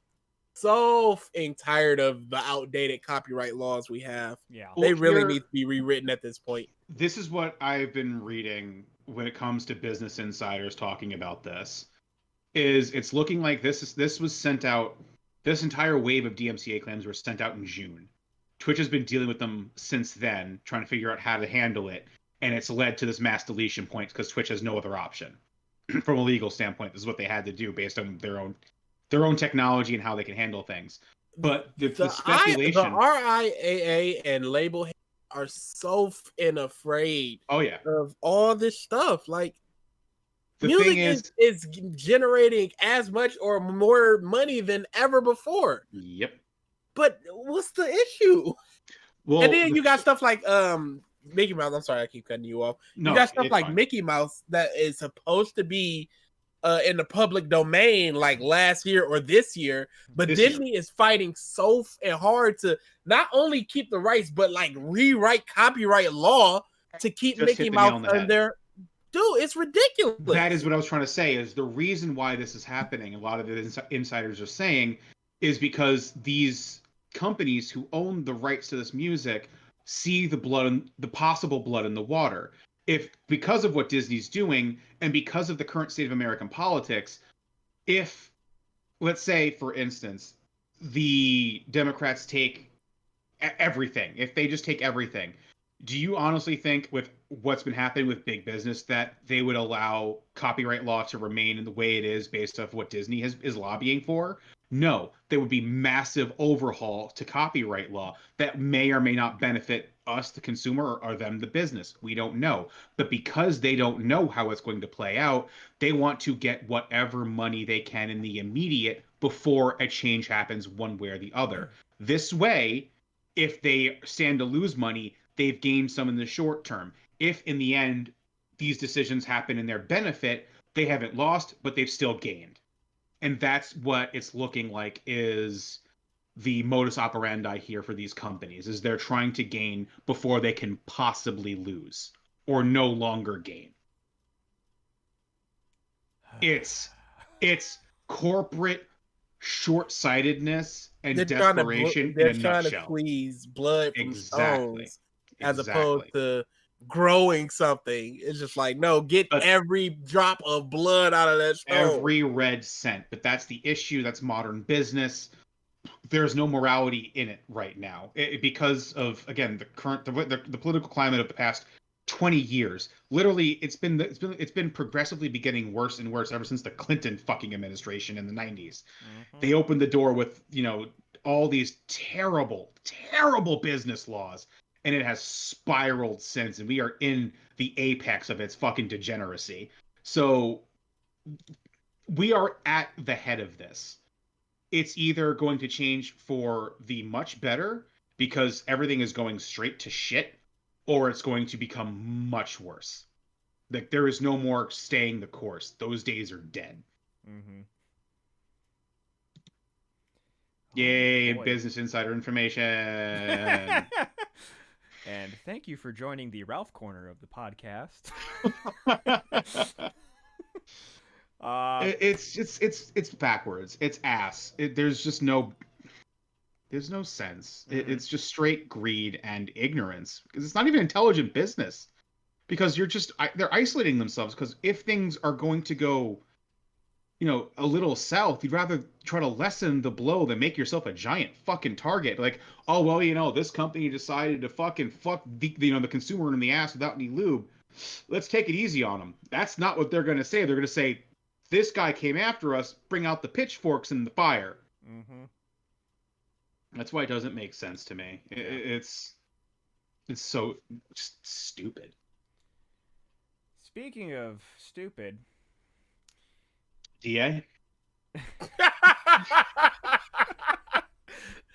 so f***ing tired of the outdated copyright laws we have. Yeah. They Well, really need to be rewritten at this point. This is what I've been reading when it comes to business insiders talking about this. Is it's looking like this was sent out. This entire wave of DMCA claims were sent out in June. Twitch has been dealing with them since then, trying to figure out how to handle it, and it's led to this mass deletion point because Twitch has no other option. From a legal standpoint, this is what they had to do based on their own technology and how they can handle things. But the speculation, the RIAA and label are so afraid. Oh yeah, of all this stuff. Like the music thing is generating as much or more money than ever before. Yep. But what's the issue? Well, and then you got stuff like Mickey Mouse. I'm sorry, I keep cutting you off. No, you got stuff like fine. Mickey Mouse that is supposed to be in the public domain like last year or this year, but Disney is fighting so hard to not only keep the rights but like rewrite copyright law to keep Mickey Mouse under. Dude, it's ridiculous. That is what I was trying to say. Is the reason why this is happening? A lot of the insiders are saying is because these companies who own the rights to this music see the possible blood in the water. If because of what Disney's doing and because of the current state of American politics, if let's say, for instance, the Democrats take everything, if they just take everything, do you honestly think with what's been happening with big business that they would allow copyright law to remain in the way it is based off what Disney is lobbying for? No, there would be massive overhaul to copyright law that may or may not benefit us, the consumer, or them, the business. We don't know. But because they don't know how it's going to play out, they want to get whatever money they can in the immediate before a change happens one way or the other. This way, if they stand to lose money, they've gained some in the short term. If in the end these decisions happen in their benefit, they haven't lost, but they've still gained. And that's what it's looking like is the modus operandi here for these companies, is they're trying to gain before they can possibly lose or no longer gain. It's corporate short-sightedness and desperation in a nutshell. They're trying to squeeze blood from stones as opposed to growing something. It's just like, no, get every drop of blood out of that stone. Every red cent. But that's the issue. That's modern business. There's no morality in it right now because of, again, the political climate of the past 20 years. Literally, it's been progressively getting worse and worse ever since the Clinton fucking administration in the 90s. Mm-hmm. They opened the door with, all these terrible, terrible business laws, and it has spiraled since, and we are in the apex of its fucking degeneracy. So we are at the head of this. It's either going to change for the much better because everything is going straight to shit, or it's going to become much worse. Like, there is no more staying the course. Those days are dead. Mm-hmm. Yay, business insider information. And thank you for joining the Ralph corner of the podcast. It's backwards. It's ass. There's no sense. Mm-hmm. It's just straight greed and ignorance because it's not even intelligent business. because they're isolating themselves. Because if things are going to go, a little south, you'd rather try to lessen the blow than make yourself a giant fucking target. Like, oh well, this company decided to fucking fuck the consumer in the ass without any lube. Let's take it easy on them. That's not what they're gonna say. They're gonna say, this guy came after us. Bring out the pitchforks and the fire. Mm-hmm. That's why it doesn't make sense to me. It's so just stupid. Speaking of stupid, DA?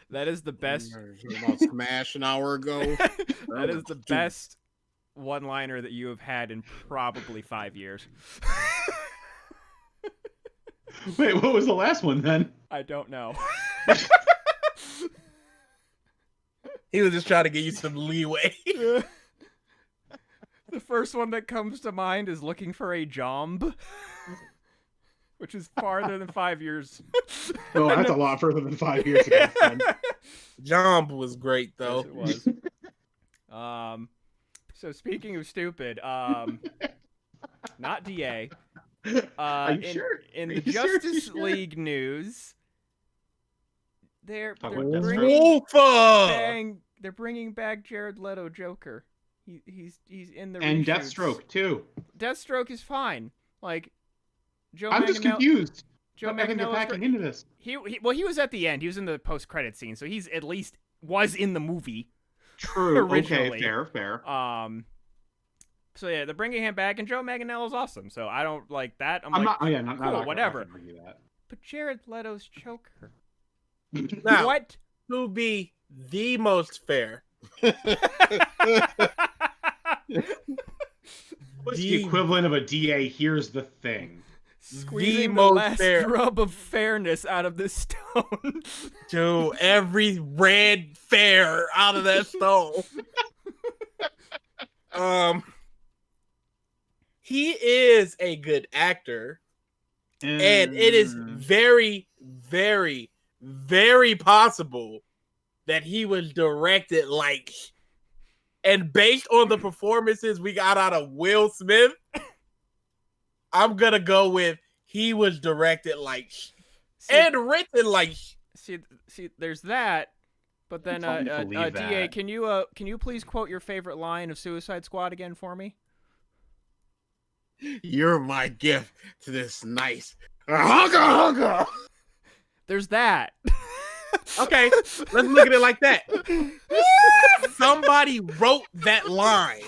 that is the best. About Smash an hour ago. That is the best one-liner that you have had in probably 5 years. Wait, what was the last one then? I don't know. He was just trying to give you some leeway. The first one that comes to mind is looking for a job, which is farther than 5 years. Oh, that's a lot further than 5 years ago. Jump was great though. Yes, it was. So speaking of stupid, not DA. Are you sure? In Are the you sure? Justice League news, they're Talk about bringing Wolfa! they're bringing back Jared Leto Joker. He's in the And reshoots. Deathstroke too. Deathstroke is fine. Like I'm just confused. Joe I think they're Manganiello's packing into this. he was at the end. He was in the post-credit scene, so he's at least was in the movie. True. Originally. Okay. Fair. So yeah, they're bringing him back, and Joe Manganiello's awesome. So I don't like that. I'm like, not. Oh yeah, not cool, whatever. not gonna argue that. But Jared Leto's Joker. Now, What? to be the most fair, What's the equivalent of a DA? Here's the thing. Squeezing the most last fair. drop of fairness out of this stone. to every red fair out of that stone. He is a good actor, and it is very, very, very possible that he was directed like. And based on the performances we got out of Will Smith, I'm gonna go with he was directed like and written like. See, there's that. But then, It's hard to believe DA, that. can you please quote your favorite line of Suicide Squad again for me? You're my gift to this nice hugga. There's that. Okay, let's look at it like that. Somebody wrote that line,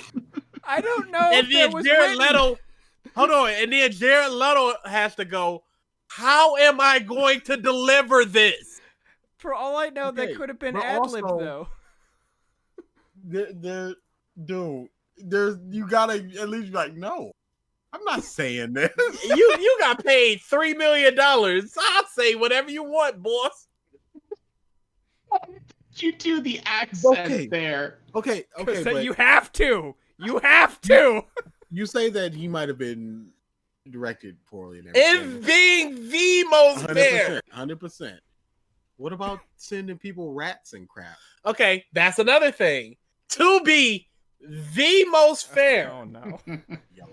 I don't know and if that then was Jared written. Leto. Hold on, and then Jared Leto has to go. How am I going to deliver this? For all I know, that Okay, could have been but ad-libbed, also- though. You gotta at least be like, no, I'm not saying this. You got paid $3 million. I'll say whatever you want, boss. You do the accent Okay. there. Okay, but You have to. You have to. you say that he might have been directed poorly and And everything. being the most fair. 100%. What about sending people rats and crap? Okay, that's another thing. To be the most fair. Oh no. Yellow.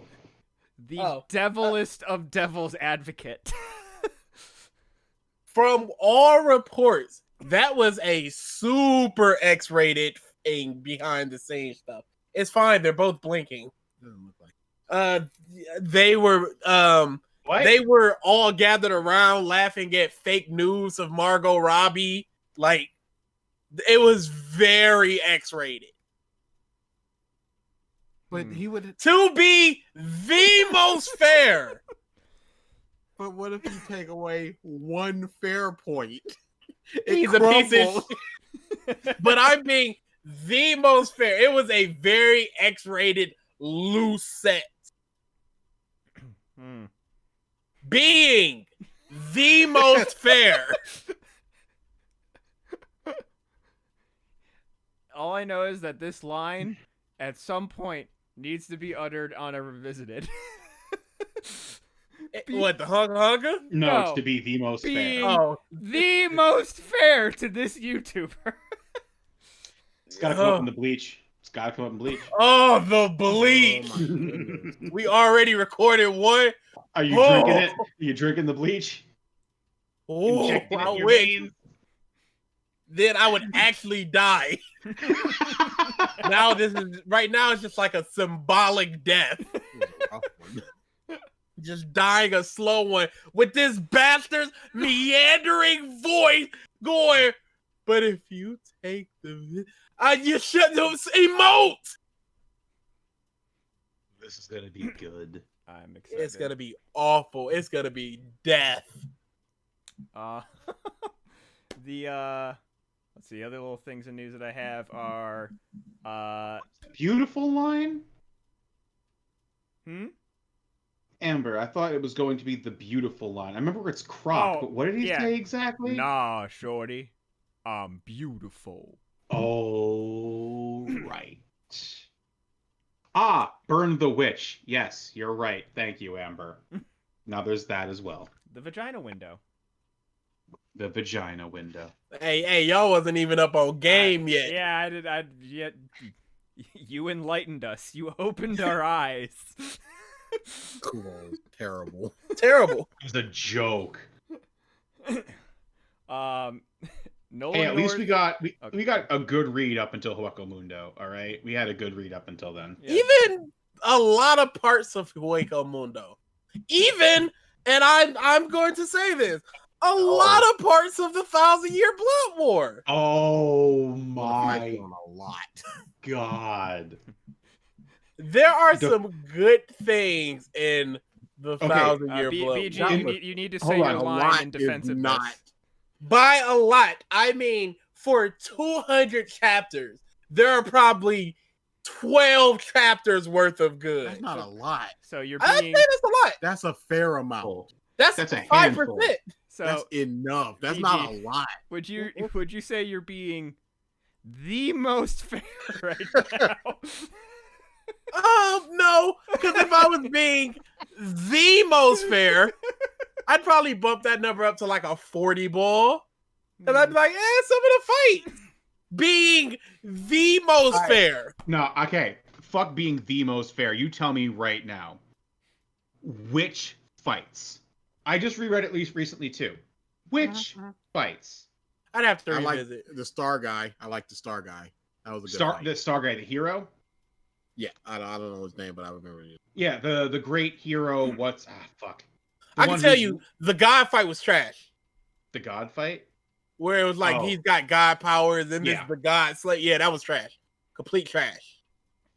The Oh, devilest of devil's advocate. From all reports, that was a super X-rated thing behind the scenes stuff. It's fine. They're both blinking. Doesn't look like. They were What? they were all gathered around laughing at fake news of Margot Robbie. Like, it was very X-rated. But he would. To be the most fair. But what if you take away one fair point? He's a piece of shit. But I'm being the most fair. It was a very X-rated loose set. Being the most fair. All I know is that this line, at some point, needs to be uttered on a Revisited. What, the hugger? No, No. it's to be the most Be- fair. Oh, The most fair to this YouTuber. It's got to come up in the bleach. It's gotta come up and bleach. Oh, the bleach. Oh my goodness. We already recorded one. Are you drinking it? Are you drinking the bleach? Oh, Injecting it I in your wish. veins? Then I would actually die. Now right now it's just like a symbolic death. It was a rough one. Just dying a slow one with this bastard's meandering voice going, but if you take you shouldn't emote. This is gonna be good. I'm excited. It's gonna be awful. It's gonna be death. Let's see, other little things in news that I have are Beautiful line? Hmm? Amber, I thought it was going to be the beautiful line. I remember it's cropped, Oh, but what did he yeah. say exactly? Nah, shorty. I'm beautiful. Oh, right. Ah, burn the witch. Yes, you're right. Thank you, Amber. Now there's that as well. The vagina window. The vagina window. Hey, y'all wasn't even up on game yet. Yeah, you enlightened us. You opened our eyes. Cool. Terrible. Terrible. It was a joke. Nolan Hey, at least North- we got a good read up until Hueco Mundo, all right? We had a good read up until then. Yeah. Even a lot of parts of Hueco Mundo. Even, and I'm going to say this, a lot of parts of the 1,000-Year Blood War. Oh On my a lot. god. There are The- some good things in the Okay, 1,000-Year Blood BG, War. you need to Hold say on, your a line lot in is defense of not. this. By a lot, I mean for 200 chapters, there are probably 12 chapters worth of good. That's not a lot. So you're I say being that's a lot. That's a fair amount. Oh, That's That's a 5%. handful. That's so enough. That's BG. not a lot. would you say you're being the most fair right now? No, because if I was being the most fair, I'd probably bump that number up to like a 40 ball. And I'd be like, some of the fights being the most Alright. fair. No, okay. Fuck being the most fair. You tell me right now. Which fights? I just reread it recently too. Which fights? I'd have to I like revisit. the Star Guy. I like the Star Guy. That was a good fight. The Star Guy, the hero? Yeah, I don't know his name, but I remember it. Yeah, the great hero. What's fuck? The I can one tell who's- you, the God fight was trash. the God fight. Where it was like Oh. he's got God powers and this Yeah. is the God slay. Yeah, that was trash. Complete trash.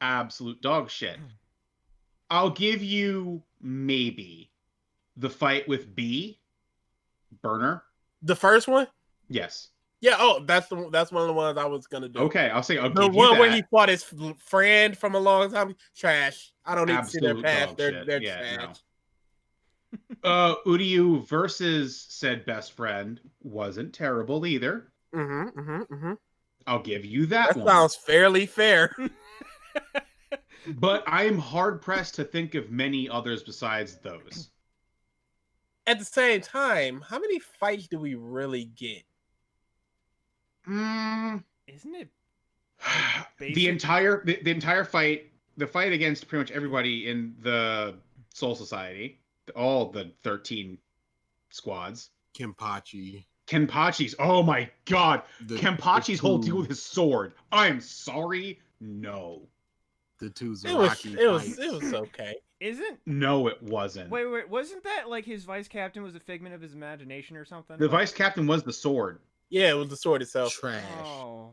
Absolute dog shit. I'll give you maybe the fight with B. Burner. The first one? Yes. Yeah, that's one of the ones I was gonna do. Okay, I'll say I'll The give you one that. where he fought his friend from a long time, trash. I don't need to see their Absolute past. dog They're shit. they're Yeah, trash. Uryu versus said best friend wasn't terrible either. I'll give you that That one. sounds fairly fair. But I am hard pressed to think of many others besides those. At the same time, how many fights do we really get? Isn't it The basic? entire fight, the fight against pretty much everybody in the Soul Society, all the 13 squads. Kenpachi. Kenpachi's, oh my god, The Kenpachi's whole deal two- with his sword. I'm sorry, no. The two It was Zaraki it was okay. Isn't No, it wasn't. wait, wasn't that like his vice captain was a figment of his imagination or something? The Like- vice captain was the sword. Yeah, it was the sword itself. trash. Oh,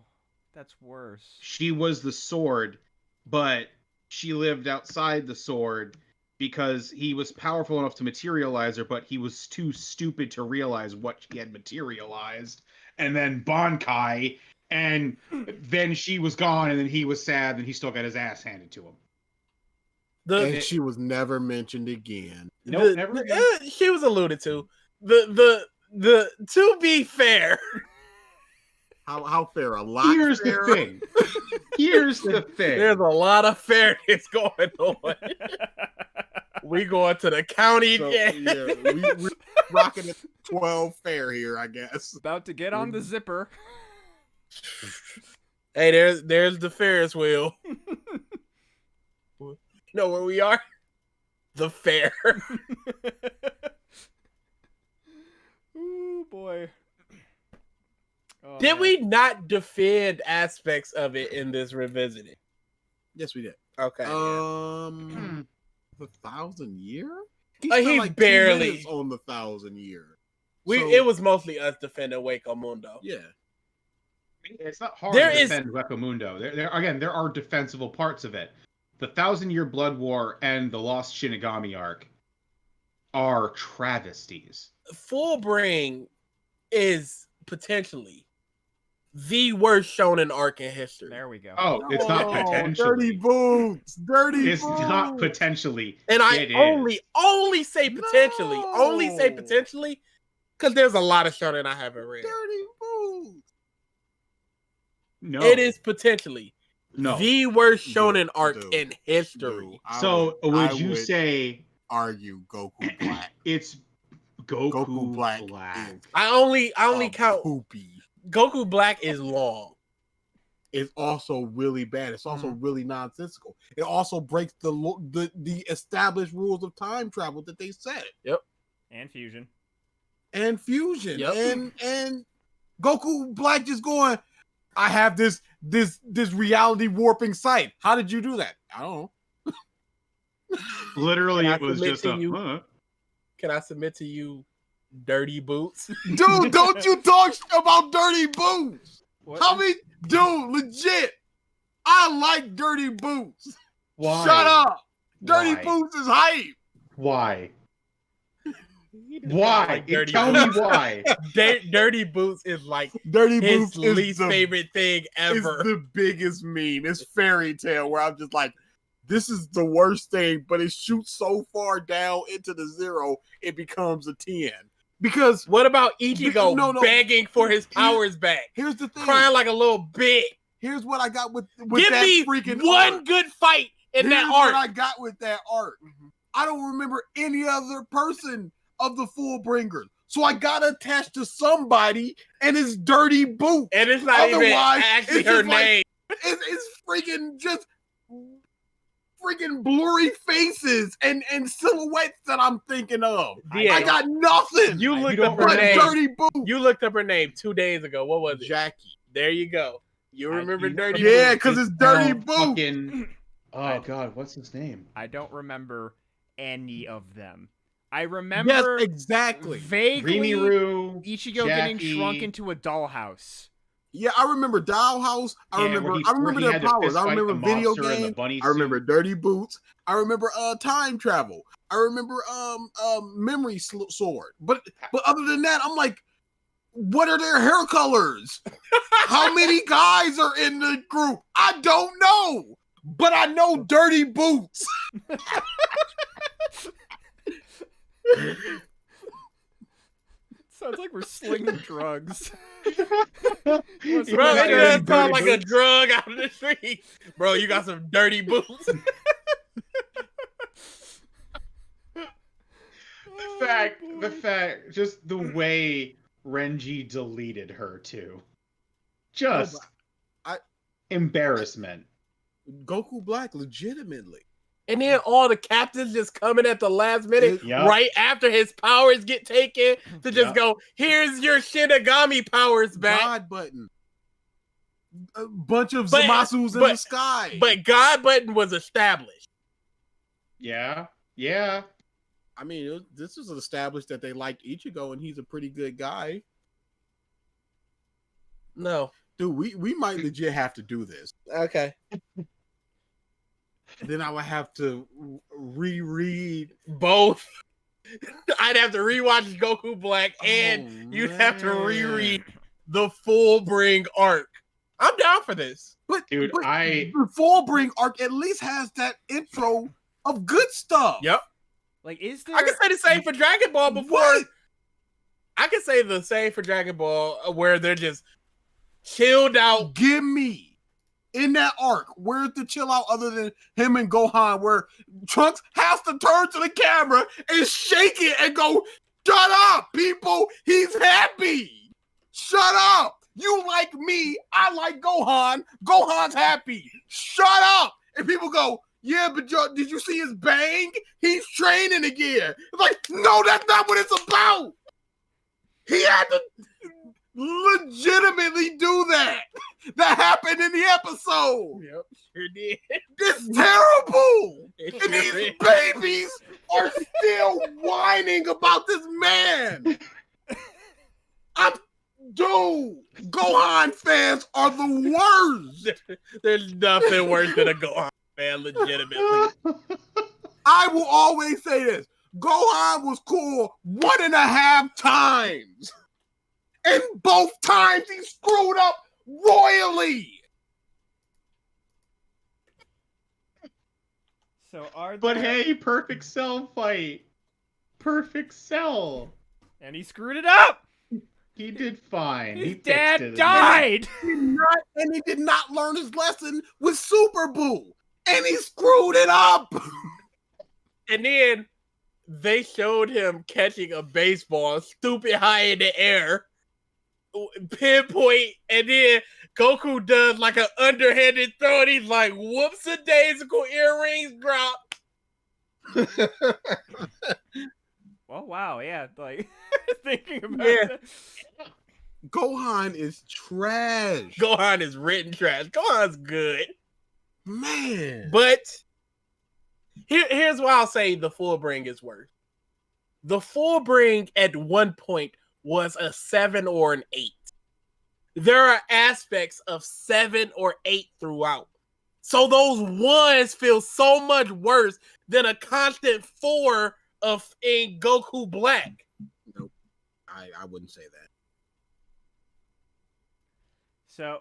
that's worse. She was the sword, but she lived outside the sword because he was powerful enough to materialize her, but he was too stupid to realize what she had materialized. And then Bankai, and then she was gone, and then he was sad, and he still got his ass handed to him. And she was never mentioned again. Nope, never again. She was alluded to. The to be fair, How fair? A lot. Here's fair? the thing. Here's the thing. there's a lot of fairness going on. We going to the county. So, yeah. yeah, we're rocking at 12 fair here, I guess. About to get on the zipper. Hey, there's the Ferris wheel. You know where we are? The fair. Ooh, boy. Oh, Did man. we not defend aspects of it in this revisiting? Yes, we did. Okay. The 1,000-year. He barely on the 1,000-year. It was mostly us defending Waco Mundo. Yeah. It's not hard There to is- defend Hueco Mundo. There are defensible parts of it. The 1,000-Year Blood War and the Lost Shinigami arc are travesties. Fullbring is potentially the worst shonen arc in history. There we go. Oh, it's not Dirty potentially. boots. Dirty It's boots. not potentially. And I It is. only say potentially, No. because there's a lot of shonen I haven't read. Dirty boots. No. It is potentially No. the worst shonen Dude, arc dude, in history. So would you say argue Goku Black? it's Goku, Goku Black, Black? is I only count poopy. Goku Black is long. It's also really bad. It's also really nonsensical. It also breaks the established rules of time travel that they set. And fusion. And fusion. Yep. And Goku Black just going, I have this reality warping site. How did you do that? I don't know. Literally, Can I it was submit just to a. you? Can I submit to you, Dirty Boots? Dude, don't you talk about Dirty Boots. What? How many? Dude, legit. I like Dirty Boots. Why? Shut up. Dirty Why? Boots is hype. Why? Why? Like Dirty Tell me Boots. why. Dirty Boots is like Dirty his Boots is least favorite thing is ever. the biggest meme. It's fairy tale where I'm just like, this is the worst thing, but it shoots so far down into the zero, it becomes a 10. Because What about Ichigo No. begging for his powers back? here's the thing. Crying like a little bitch. Here's what I got with Give that me freaking one art. good fight in Here's that what arc. I got with that art. I don't remember any other person of the Fullbringers. So I got attached to somebody, and it's Dirty Boot. And it's not even Otherwise, actually it's her just like- name. It's freaking just freaking blurry faces and silhouettes that I'm thinking of. Yeah. I got nothing. You You looked don't up her but name. Dirty Boot. You looked up her name 2 days ago. What was it? Jackie. There you go. You remember You Dirty know- Yeah, Boot. because it's Dirty Now Boot. Fucking. Oh God, what's his name? I don't remember any of them. I remember Yes, exactly. vaguely Rimuru. Ichigo getting Jackie. shrunk into a dollhouse. Yeah, I remember Dollhouse. I Yeah, remember where he their had to powers. fist I fight remember the video monster in the games. bunny I remember suit. Dirty Boots. I remember time travel. I remember memory sword. But other than that, I'm like, what are their hair colors? How many guys are in the group? I don't know. But I know Dirty Boots. Sounds like we're slinging drugs. Bro, You it got does dirty sound like a boots. drug out of the street. Bro, you got some dirty boots. The fact, just the way Renji deleted her too. Just embarrassment. Goku Black, legitimately. And then all the captains just coming at the last minute, Yup. right after his powers get taken, to just Yup. go, here's your Shinigami powers back. God button. A bunch of But- Zamasus in but- the sky. But God Button was established. Yeah. I mean, this was established that they liked Ichigo and he's a pretty good guy. No. Dude, we might legit have to do this. Okay. Then I would have to reread. Both. I'd have to rewatch Goku Black and you'd have to reread the Fullbring arc. I'm down for this. But Dude, but I- the Fullbring arc at least has that intro of good stuff. Yep. Like, is there? I can say the same for Dragon Ball before. What? I can say the same for Dragon Ball where they're just chilled out. Give me in that arc, where's the chill out other than him and Gohan, where Trunks has to turn to the camera and shake it and go, "Shut up, people! He's happy. Shut up." You like me, I like Gohan. Gohan's happy. Shut up. And people go, yeah, but did you see his bang? He's training again. It's like, no, that's not what it's about. He had to legitimately do that. That happened in the episode. Yep, sure did. It's terrible. It And sure these is. babies are still whining about this man. Dude, Gohan fans are the worst. There's nothing worse than a Gohan fan, legitimately. I will always say this. Gohan was cool 1.5 times. And both times he screwed up royally. So are But there... hey, Perfect Cell fight. Perfect Cell. And he screwed it up! He did fine. His He fixed dad it. died! And he did not learn his lesson with Super Boo. And he screwed it up. And then they showed him catching a baseball stupid high in the air, pinpoint, and then Goku does like an underhanded throw, and he's like, whoops a daisical, earrings drop. Oh, wow, yeah, like, thinking about Yeah. that. Gohan is trash. Gohan is written trash. Gohan's good. Man. But here's why I'll say the full bring is worse. The full bring at one point was a 7 or an 8. There are aspects of 7 or 8 throughout. So those ones feel so much worse than a constant 4 in Goku Black. Nope. I wouldn't say that. So,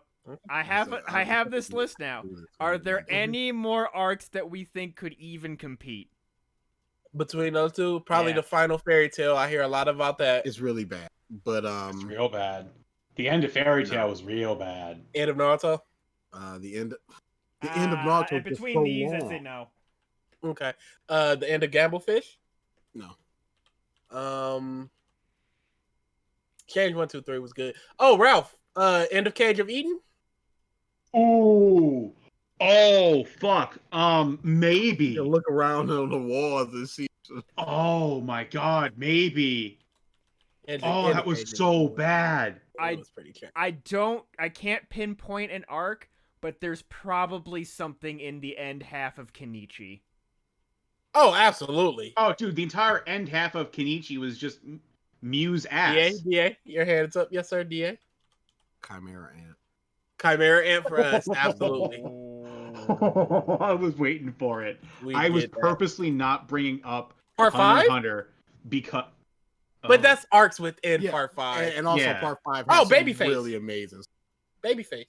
I have this list now. Are there any more arcs that we think could even compete? Between those two, probably Yeah. the final fairy tale. I hear a lot about that. It's really bad. But It's real bad. The end of Fairy Tail was real bad. End of Naruto. the end of Naruto And was between so these, long. I'd say no. Okay. The end of Gamblefish. No. Cage 1, 2, 3 was good. Oh, Ralph. End of Cage of Eden. Ooh. Oh, fuck. Maybe. You look around on the walls and see. Oh my god, maybe. End Oh, of that was Cage of so Eden. bad. It was pretty trash. I can't pinpoint an arc, but there's probably something in the end half of Kenichi. Oh, absolutely. Oh, dude, the entire end half of Kenichi was just Mew's ass. DA, your hands up. Yes, sir, DA. Chimera Ant. Chimera Ant for us. Absolutely. I was waiting for it. I was did that. purposely not bringing up Part Hunter 5? x Hunter because. But that's arcs within Yeah. Part 5. And also Yeah. part 5 Oh, has some Babyface. really amazing. Babyface.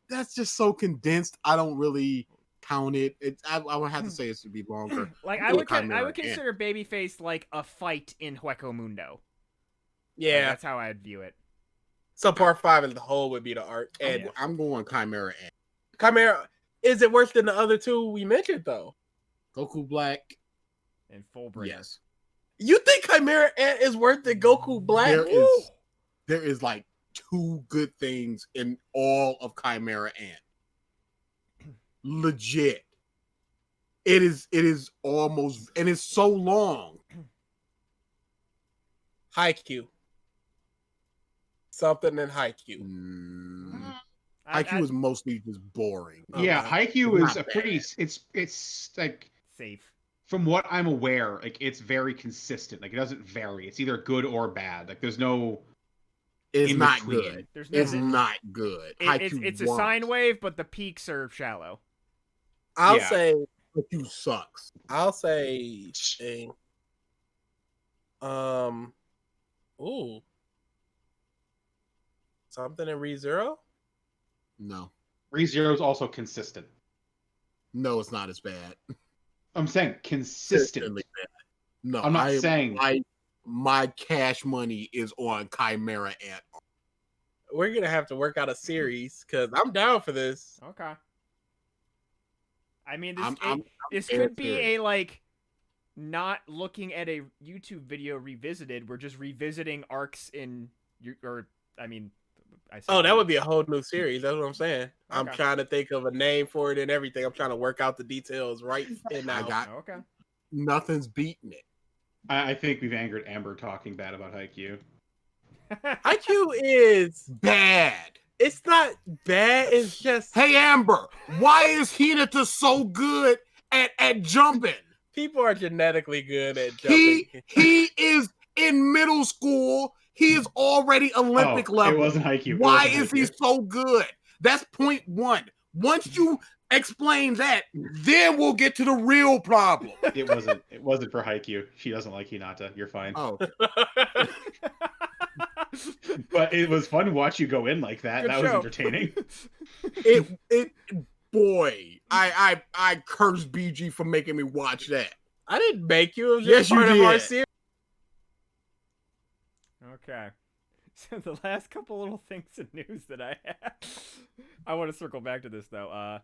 That's just so condensed. I don't really count it. I would have to say it should be longer. Like Yeah, I would Chimera Ant. consider Babyface like a fight in Hueco Mundo. Like, Yeah. that's how I'd view it. So Part 5 as the whole would be the arc. And I'm going Chimera Ant. Chimera, is it worse than the other two we mentioned, though? Goku Black. And Fullbringer. Yes. You think Chimera Ant is worse than Goku Black? There is like 2 good things in all of Chimera Ant. Legit. It is almost, and it's so long. Haikyuu. Something in Haikyuu. Haikyuu is mostly just boring. Yeah, Haikyuu It's is not a pretty. It's like Safe. from what I'm aware, like it's very consistent. Like it doesn't vary. It's either good or bad. Like there's no. It's in not between. good. There's It's nothing. not good. It's a Haikyuu sine wants. wave, but the peaks are shallow. I'll Yeah. say Haikyuu sucks. Ooh. Something in ReZero? No. ReZero is also consistent. No, it's not as bad. I'm saying consistent. Consistently bad. No, I'm not saying. my cash money is on Chimera Ant. We're gonna have to work out a series because I'm down for this. Okay. I mean, this very could be serious. a like not looking at a YouTube video revisited. We're just revisiting arcs in I said Oh, that would Bleach. be a whole new series. That's what I'm saying. I'm Okay. trying to think of a name for it and everything. I'm trying to work out the details right now. I got Okay. nothing's beating it. I think we've angered Amber talking bad about Haikyuu. IQ is Bad. it's not bad. It's just Hey Amber, why is Hinata so good at jumping? people are genetically good at jumping. He is in middle school. He is already Olympic Oh, level. it wasn't Haikyuu. Why is he so good? That's point one. Once you explain that, then we'll get to the real problem. It wasn't for Haikyuu. She doesn't like Hinata. You're fine. Oh, But it was fun to watch you go in like that. Good That was show. entertaining. boy, I curse BG for making me watch that. I didn't make you. It was Yes, just you part of our did. series. Okay. So the last couple little things of news that I have, I want to circle back to this though.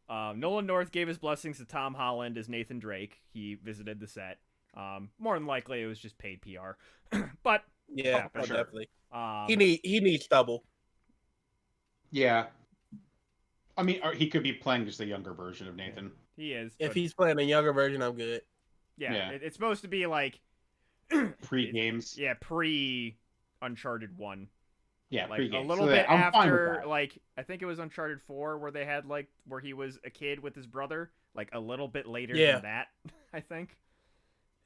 Nolan North gave his blessings to Tom Holland as Nathan Drake. He visited the set. More than likely it was just paid PR, but Yeah, for sure. definitely. um, He needs stubble. Yeah. I mean, he could be playing just a younger version of Nathan. he is. If but he's playing a younger version, I'm good. yeah, Yeah. it's supposed to be like Pre-games. yeah, pre Uncharted 1. Yeah, Like pre-games. a little So bit I'm fine with after, that. like I think it was Uncharted 4 where they had like where he was a kid with his brother. Like a little bit later Yeah. than that, I think.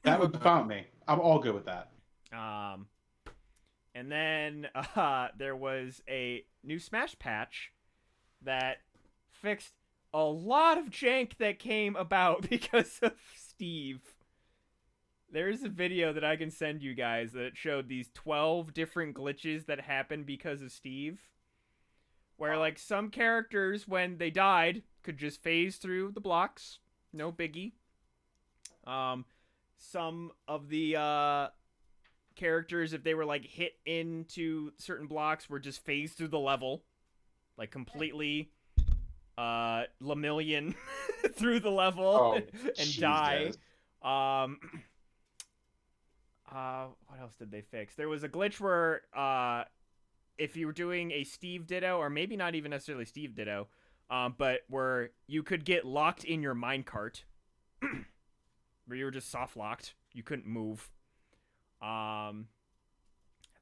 That would count me. I'm all good with that. And then there was a new Smash patch that fixed a lot of jank that came about because of Steve. There's a video that I can send you guys that showed these 12 different glitches that happened because of Steve. Where, like, some characters, when they died, could just phase through the blocks. No biggie. Some of the characters, if they were, like, hit into certain blocks, were just phased through the level. Like, completely Lemillion through the level and die. Jesus. What else did they fix? There was a glitch where if you were doing a Steve Ditto, or maybe not even necessarily Steve Ditto, but where you could get locked in your minecart, where you were just soft locked, you couldn't move. I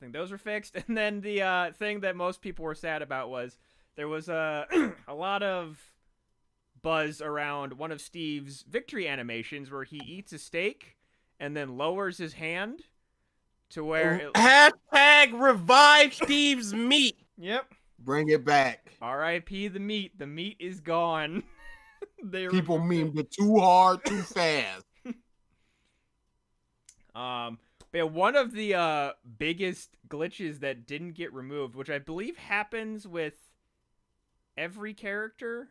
think those were fixed. And then the thing that most people were sad about was there was a lot of buzz around one of Steve's victory animations where he eats a steak and then lowers his hand to where Hashtag revive Steve's meat. Yep. Bring it back. R.I.P. the meat. The meat is gone. People memed it too hard, too fast. But one of the biggest glitches that didn't get removed, which I believe happens with every character,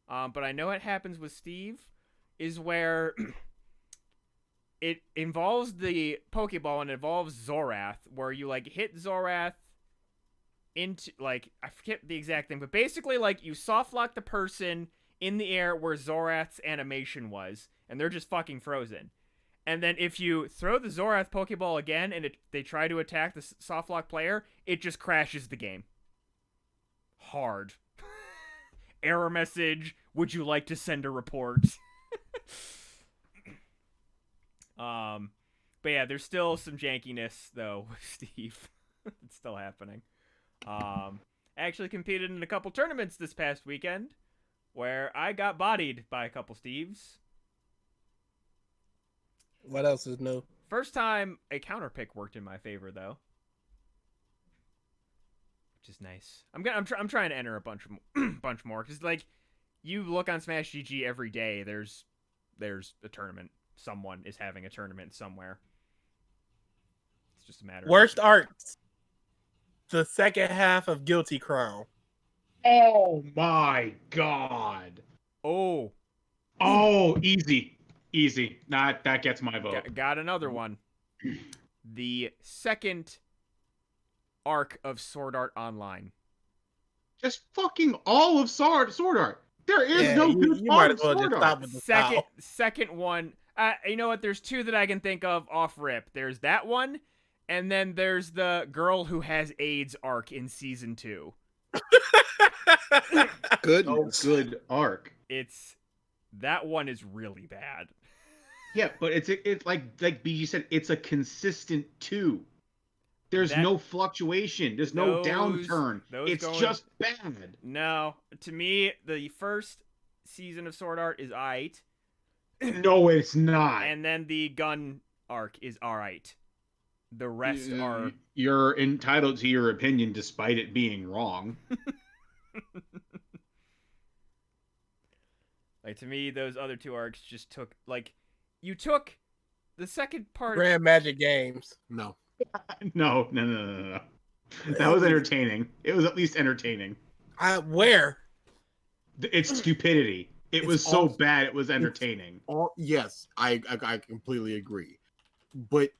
but I know it happens with Steve, is where it involves the Pokeball and it involves Zorath, where you like hit Zorath into, like, I forget the exact thing, but basically like you soft lock the person in the air where Zorath's animation was, and they're just fucking frozen. And then if you throw the Zorath Pokeball again and they try to attack the soft lock player, it just crashes the game. Hard. Error message, would you like to send a report? But yeah, there's still some jankiness though with Steve. It's still happening. I actually competed in a couple tournaments this past weekend where I got bodied by a couple Steves. What else is new? First time a counter pick worked in my favor though, which is nice. I'm trying to enter a bunch more because like you look on Smash GG every day. There's a tournament. Someone is having a tournament somewhere. It's just a matter. Worst arcs. The second half of Guilty Crown. Oh my god. Oh, Easy. That gets my vote. got another one. The second arc of Sword Art Online. Just fucking all of Sword Art. There is no good you part might of as well Sword just Art. stop with the style. Second one. You know what? There's two that I can think of off rip. There's that one, And then there's the girl who has AIDS arc in season 2. Good arc. That one is really bad. Yeah, but it's like BG said, it's a consistent 2. There's no fluctuation. There's no downturn. It's just bad. No, to me, the first season of Sword Art is aight. No, it's not. And then the gun arc is alright. The rest are... You're entitled to your opinion despite it being wrong. Like, to me, those other 2 arcs just took... Like, you took the second part... Grand Magic Games. No. No. That was entertaining. It was at least entertaining. Where? It's stupidity. It was so bad it was entertaining. Yes, I completely agree. But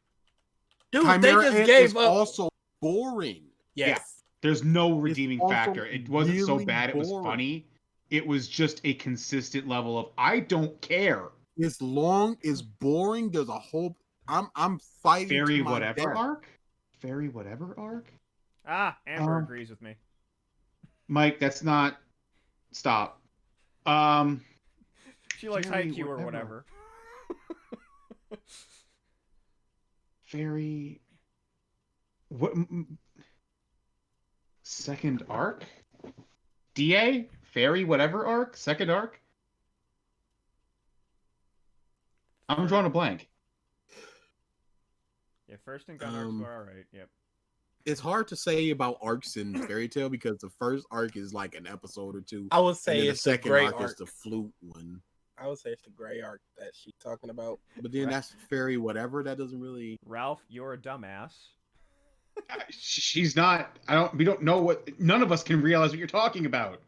dude, Chimera they just Ant gave is up. Also boring. Yes. Yeah, there's no redeeming factor. It wasn't really so bad it was boring. funny. It was just a consistent level of I don't care. It's long, it's boring. There's a whole I'm fighting Fairy whatever arc? Fairy whatever arc? Amber agrees with me. Mike, that's not... Stop. She likes Haikyuu or whatever. Fairy... What... Second arc? DA? Fairy whatever arc? Second arc? I'm drawing a blank. Yeah, first and gun arcs were alright. Yep. It's hard to say about arcs in Fairy Tail because the first arc is like an episode or 2. I would say the it's the second gray arc arc. is the flute one. I would say it's the gray arc that she's talking about. But then that's Fairy whatever. That doesn't really... Ralph, you're a dumbass. She's not... We don't know what... None of us can realize what you're talking about.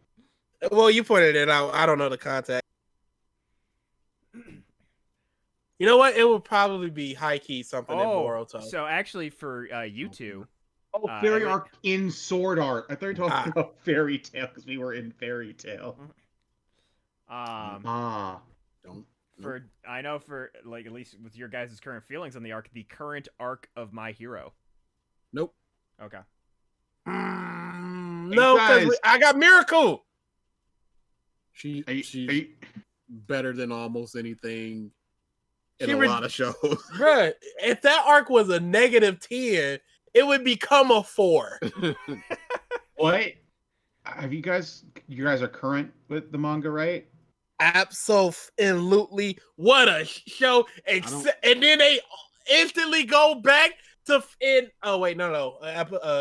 Well, you pointed it out. I don't know the context. You know what? It would probably be high key something in Boruto. So actually for you two... Fairy arc in Sword Art. I thought you were talking about Fairy Tail because we were in Fairy Tail. Don't. I know for like at least with your guys' current feelings on the arc, the current arc of My Hero. Nope. Okay. No, because I got Miracle. She's better than almost anything in a lot of shows. Bruh, if that arc was a -10, it would become a 4. What? Have you guys are current with the manga, right? Absolutely. What a show. And then they instantly go back to oh wait, no.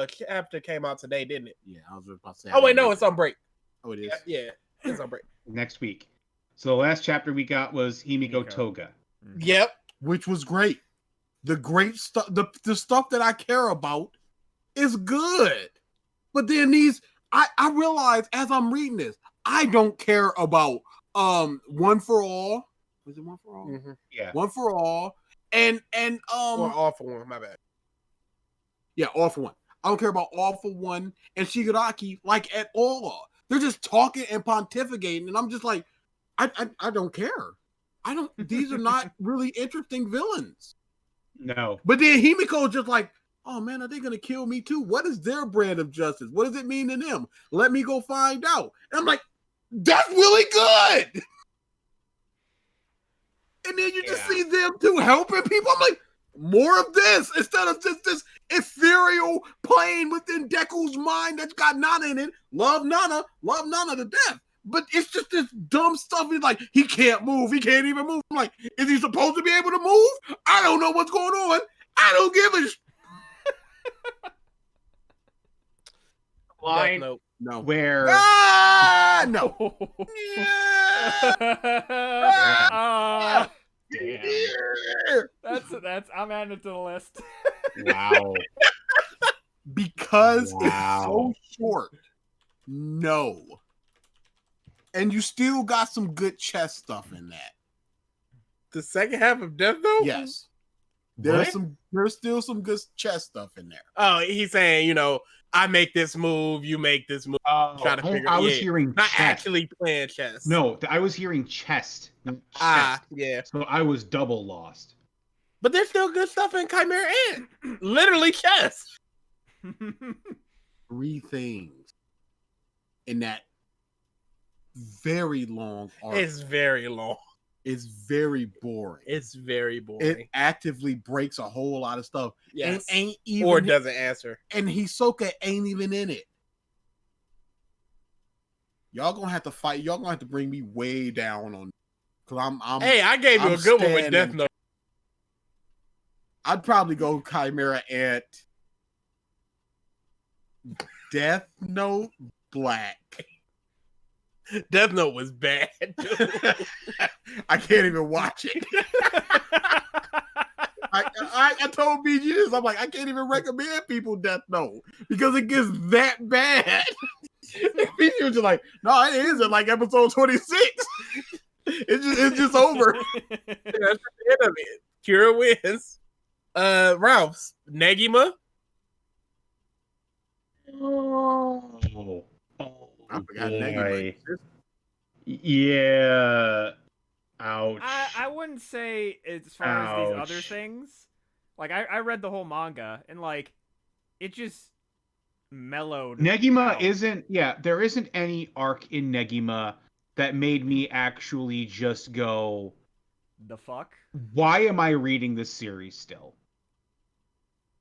Chapter came out today, didn't it? Yeah, I was about to say. Oh wait, no, it's on break. Oh, it is? Yeah, it's on break. Next week. So the last chapter we got was Himiko Toga. Yep. Which was great. The great stuff, the stuff that I care about is good. But then I realize as I'm reading this, I don't care about One for All. Was it One for All? Mm-hmm. Yeah. One for All. And or All for One, my bad. Yeah, All for One. I don't care about All for One and Shigaraki like at all. They're just talking and pontificating, and I'm just like, I don't care. These are not really interesting villains. No. But then Himiko's just like, oh man, are they gonna kill me too? What is their brand of justice? What does it mean to them? Let me go find out. And I'm like, that's really good. And then you just see them too helping people. I'm like, more of this instead of just this ethereal plane within Deku's mind that's got Nana in it. Love Nana to death. But it's just this dumb stuff. He's like, he can't move. He can't even move. I'm like, is he supposed to be able to move? I don't know what's going on. I don't give a line no. Where no. That's I'm adding it to the list. Wow. Because it's so short. No. And you still got some good chess stuff in that. The second half of Death Note? Yes. There's still some good chess stuff in there. Oh, he's saying, I make this move, you make this move. Try to figure. I was hearing not chest. actually playing chess. No, I was hearing chest. Not chest. Yeah. So I was double lost. But there's still good stuff in Chimera Ant. Literally chess. 3 things in that very long arc. It's very long. It's very boring. It's very It boring. actively breaks a whole lot of stuff. Yes. And ain't even Or doesn't answer. and Hisoka ain't even in it. Y'all gonna have to fight. Y'all gonna have to bring me way down on, cause I'm. Hey, I gave you I'm a good one with standing- Death Note. I'd probably go Chimera Ant, Death Note, Black. Death Note was bad. I can't even watch it. I told BG this. I'm like, I can't even recommend people Death Note because it gets that bad. BG was just like, no, it is at like episode 26. It's just over. That's the end of it. Kira wins. Ralph's Negima. Oh, I forgot boy. Negima. Yeah. Ouch. I wouldn't say as far as these other Ouch. things. Like I read the whole manga and like it just mellowed. Negima out. isn't. Yeah, there isn't any arc in Negima that made me actually just go, The fuck? why am I reading this series still?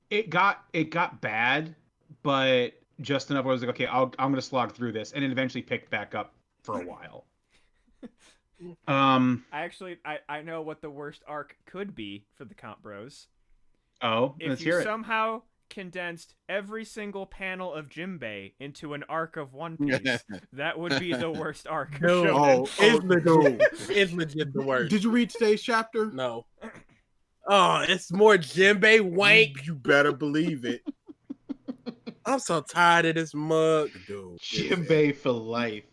It got bad, but just enough where I was like, okay, I'm gonna slog through this, and it eventually picked back up for a while. I know what the worst arc could be for the Count Bros. Oh, If let's you hear it. somehow condensed every single panel of Jimbei into an arc of One Piece, that would be the worst arc. of No. Shonen. It's legit. no. It's legit the worst. Did you read today's chapter? No. Oh, it's more Jinbei wank. You better believe it. I'm so tired of this mug. Dude, Jimbei for life.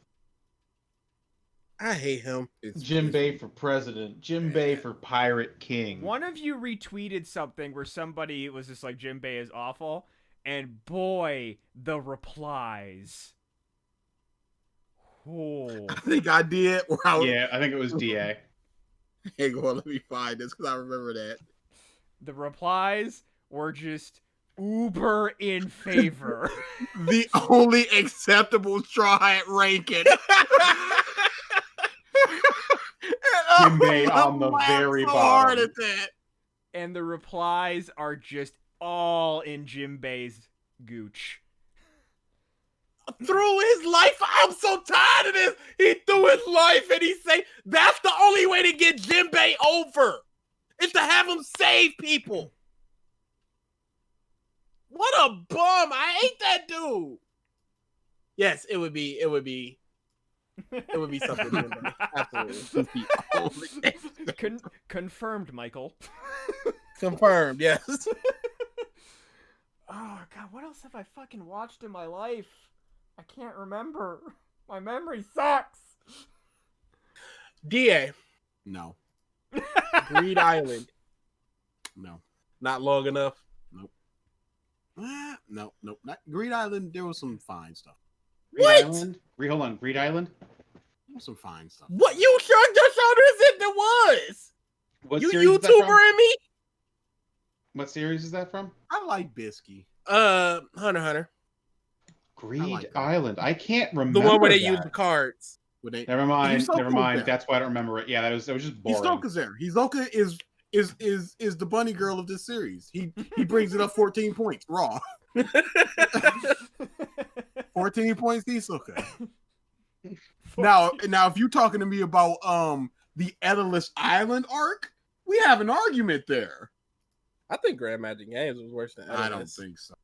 I hate him. Jimbei for president. Jimbei for pirate king. One of you retweeted something where somebody was just like, Jimbei is awful, and boy, the replies. Oh. I think I did. Yeah, I think it was DA. Hang on, let me find this because I remember that. The replies were just uber in favor. The only acceptable try at ranking. Jimbei on the laughed very so hard bottom. at that. And the replies are just all in Jimbei's gooch. Threw his life. I'm so tired of this. He threw his life and he say that's the only way to get Jinbei over. Is to have him save people. What a bum. I hate that dude. Yes, it would be something. Jinbei. Absolutely. Confirmed, Michael. Confirmed, yes. Oh, God, what else have I fucking watched in my life? I can't remember. My memory sucks. DA. No, Greed Island. no, Not long enough. no. Not Greed Island. There was some fine stuff. What? Island? Hold on, Greed Island? There was some fine stuff. What you shrugged your shoulders at there was? What You series is that from? YouTuber and me? What series is that from? I like Bisky. Hunter Hunter. Greed like that. Island. I can't remember The one where they that. use the cards. Would they? Never mind. Hisoka Never was mind. there. That's why I don't remember it. Yeah, that was just boring. Hisoka's there. Hisoka is the bunny girl of this series. He brings it up 14 points raw. 14 points Hisoka. Now if you're talking to me about the Edalus Island arc, we have an argument there. I think Grand Magic Games was worse than Edalus. I don't think so.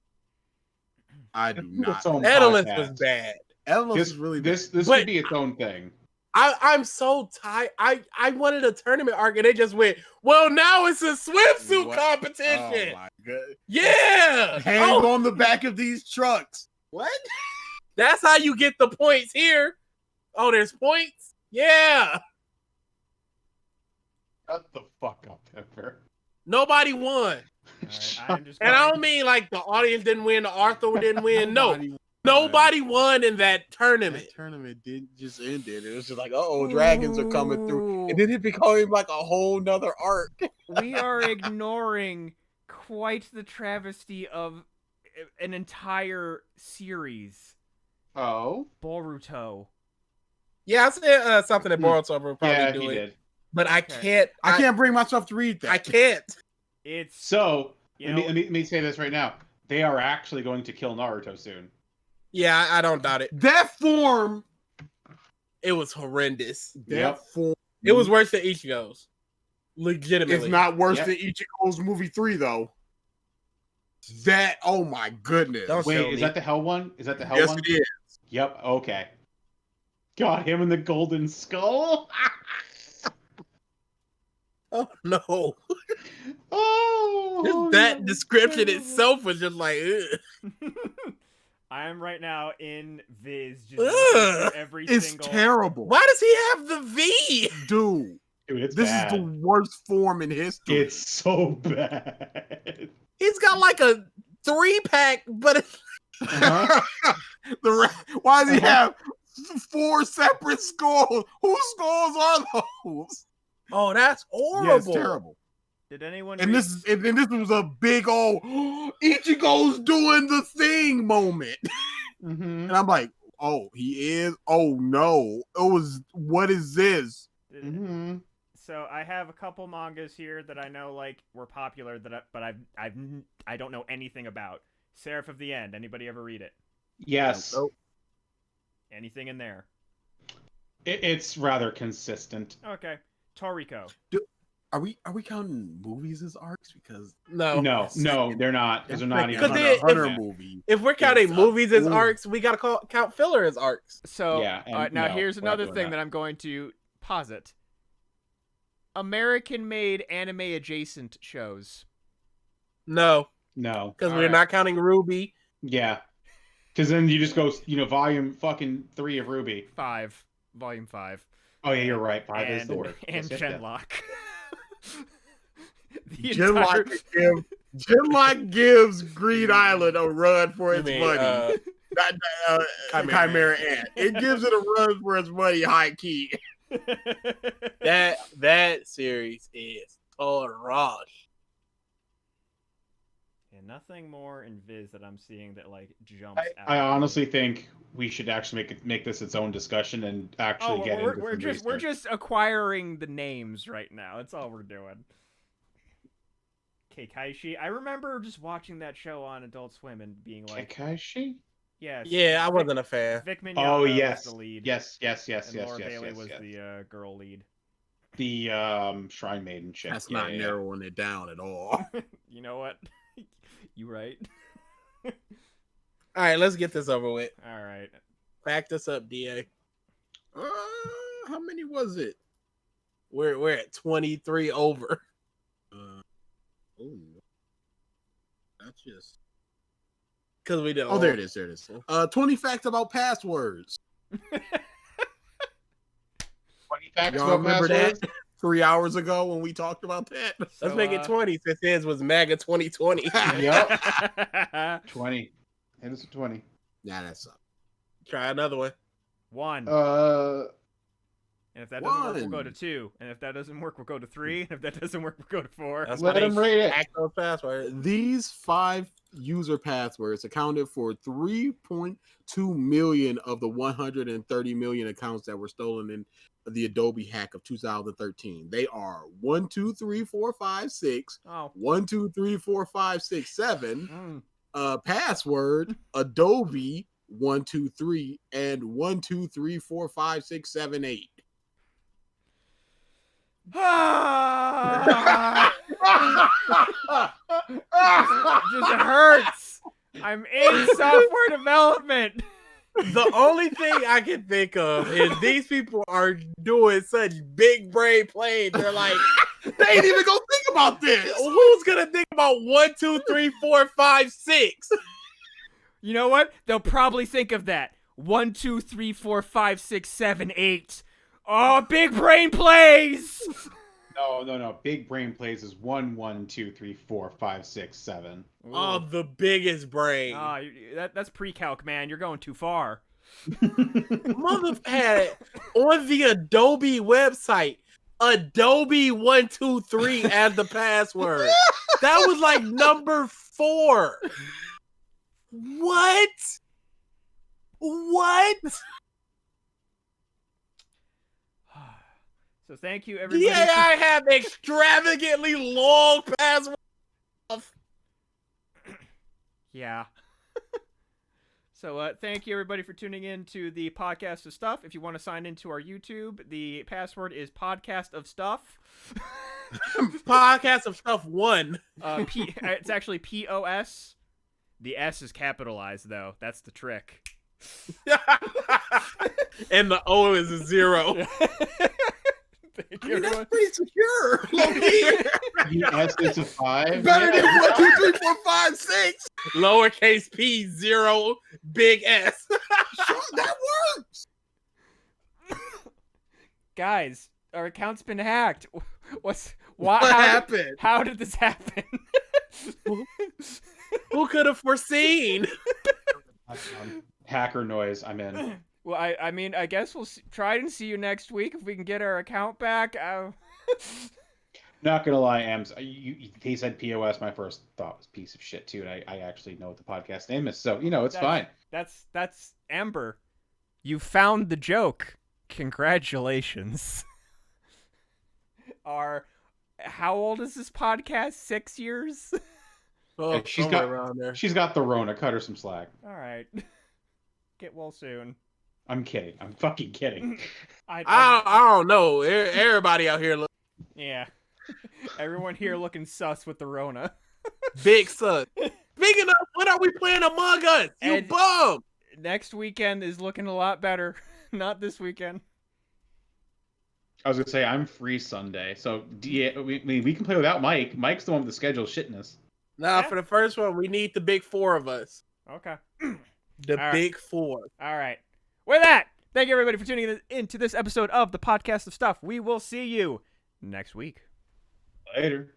I do not. Its own Edalus podcast. was bad. Edalus This is really this But- could be its own thing. I'm so tired. I wanted a tournament arc and they just went, well, now it's a swimsuit What? competition. Oh my god. Yeah. Hang Oh, on the back of these trucks. What? that's how you get the points here. Oh, there's points? Yeah. Shut the fuck up, Pepper. Nobody won. Alright, I'm just And I going- don't mean like the audience didn't win, the author didn't win. No. Nobody- Nobody won in that tournament. That tournament didn't just end it. It was just like, dragons are coming through. And then it became like a whole nother arc. We are ignoring quite the travesty of an entire series. Oh? Boruto. Yeah, I said something that Boruto would probably Yeah, do he it. did. But I Okay. can't. I can't bring myself to read that. I can't. It's So, You let me say this right now. They are actually going to kill Naruto soon. Yeah, I don't doubt it. That form. It was horrendous. That Yep. form. It was worse than Ichigo's. Legitimately. It's not worse Yep. than Ichigo's movie 3, though. That, oh my goodness. Don't Wait, show is me. that the Hell one? Is that the Hell Yes, one? it is. Yep, okay. Got him in the golden skull. Oh no. Oh, Just that description itself was just like, ugh. I am right now in Viz just Ugh. looking for every It's single terrible. Why does he have the V? Dude, Dude, it's this bad. is the worst form in history. It's so bad. He's got like a 3-pack, but it's Uh-huh. Why does he have 4 separate skulls? Whose skulls are those? oh, that's horrible. Yeah, it's terrible. Did anyone And read- this was a big old Ichigo's doing the thing moment. Mm-hmm. And I'm like, oh, he is? Oh no. What is this? did- Mm-hmm. So I have a couple mangas here that I know like were popular but I don't know anything about. Seraph of the End. Anybody ever read it? Yes. Nope. Anything in there? It's rather consistent. Okay. Toriko. Are we counting movies as arcs? Because No. No, they're not. Because they're not like even. But a Hunter if- movie. If we're counting It's movies as ooh. arcs, we gotta count filler as arcs. So Yeah, and now no, here's we're not another doing thing that. that I'm going to posit. American-made anime-adjacent shows. No, No. because All we're right. not counting Ruby. Yeah. Because then you just go, volume fucking 3 of Ruby. Volume 5. Oh, yeah, you're right. 5 is And, the word. and Yes, yes, yes. Genlock. The entire- Genlock gives Green Island a run for I its mean, money. Chimera Ant. It gives it a run for its money, high key. that series is trash. And nothing more in Viz that I'm seeing that like jumps out. I honestly think we should actually make this its own discussion and actually get into we're some research. just acquiring the names right now. That's all we're doing. Keikaishi. I remember just watching that show on Adult Swim and being like, Kakashi? yes. Yeah, I Vic- wasn't a fan. Vic Mignogna Oh, yes. was the lead. Yes. And Laura Bailey was yes. the girl lead. The Shrine Maiden chick. That's Yeah, not yeah. narrowing it down at all. You know what? You right. All right, let's get this over with. All right. Back this up, Da. How many was it? We're at 23 over. Oh, that's just. Because we did. Oh, there it is. There it is. 20 facts about passwords. 20 facts Y'all about remember passwords? that 3 hours ago when we talked about that? Let's So, make it 20 since his was MAGA 2020. Yep. 20. It is a 20. Nah, that's up. Try another one. 1. Uh, And if that doesn't work, we'll go to One. 2. And if that doesn't work, we'll go to 3. And if that doesn't work, we'll go to 4. That's Let why him they rate it. hack those passwords. These 5 user passwords accounted for 3.2 million of the 130 million accounts that were stolen in the Adobe hack of 2013. They are 1, 2, 3, 4, 5, 6, Oh. 1, 2, 3, 4, 5, 6, 7. Mm. Password, Adobe, 1, 2, 3, and 1, 2, 3, 4, 5, 6, 7, 8. Just hurts. I'm in software development. The only thing I can think of is these people are doing such big brain plays. They're like, They ain't even gonna think about this. who's gonna think about 1, 2, 3, 4, 5, 6? You know what? They'll probably think of that. 1, 2, 3, 4, 5, 6, 7, 8. Oh, big brain plays. No. Big brain plays is 1, 1, 2, 3, 4, 5, 6, 7. Oh, the biggest brain. That's pre-calc, man. You're going too far. Mother had on the Adobe website Adobe 123 as the password. That was like number 4. What? So thank you, everybody. Yeah, I have extravagantly long passwords. Yeah. So thank you, everybody, for tuning in to the Podcast of Stuff. If you want to sign into our YouTube, the password is Podcast of Stuff. Podcast of Stuff 1. It's actually POS. The S is capitalized, though. That's the trick. And the O is a 0. I mean, that's pretty secure. The S is a 5. Better than 1, 2, 3, 4, 5, 6. Lowercase p 0 big S. Sure, that works. Guys, our account's been hacked. What how happened? How did this happen? Who could have foreseen? Hacker noise. I'm in. Well, I mean, I guess we'll try and see you next week if we can get our account back. Not gonna lie, Ems. He said POS. My first thought was piece of shit too, and I actually know what the podcast name is, so it's fine. That's Amber. You found the joke. Congratulations. How old is this podcast? 6 years? Oh, she's got the Rona. Cut her some slack. All right. Get well soon. I'm kidding. I'm fucking kidding. I don't know. Everybody out here look. Yeah. Everyone here looking sus with the Rona. Big sus. Speaking of, when are we playing Among Us? You bum. Next weekend is looking a lot better. Not this weekend. I was gonna say I'm free Sunday, so we can play without Mike. Mike's the one with the schedule shitting us. Nah, for the first one, we need the big 4 of us. Okay. The big 4. All right. With that, thank you everybody for tuning into this episode of the Podcast of Stuff. We will see you next week. Later.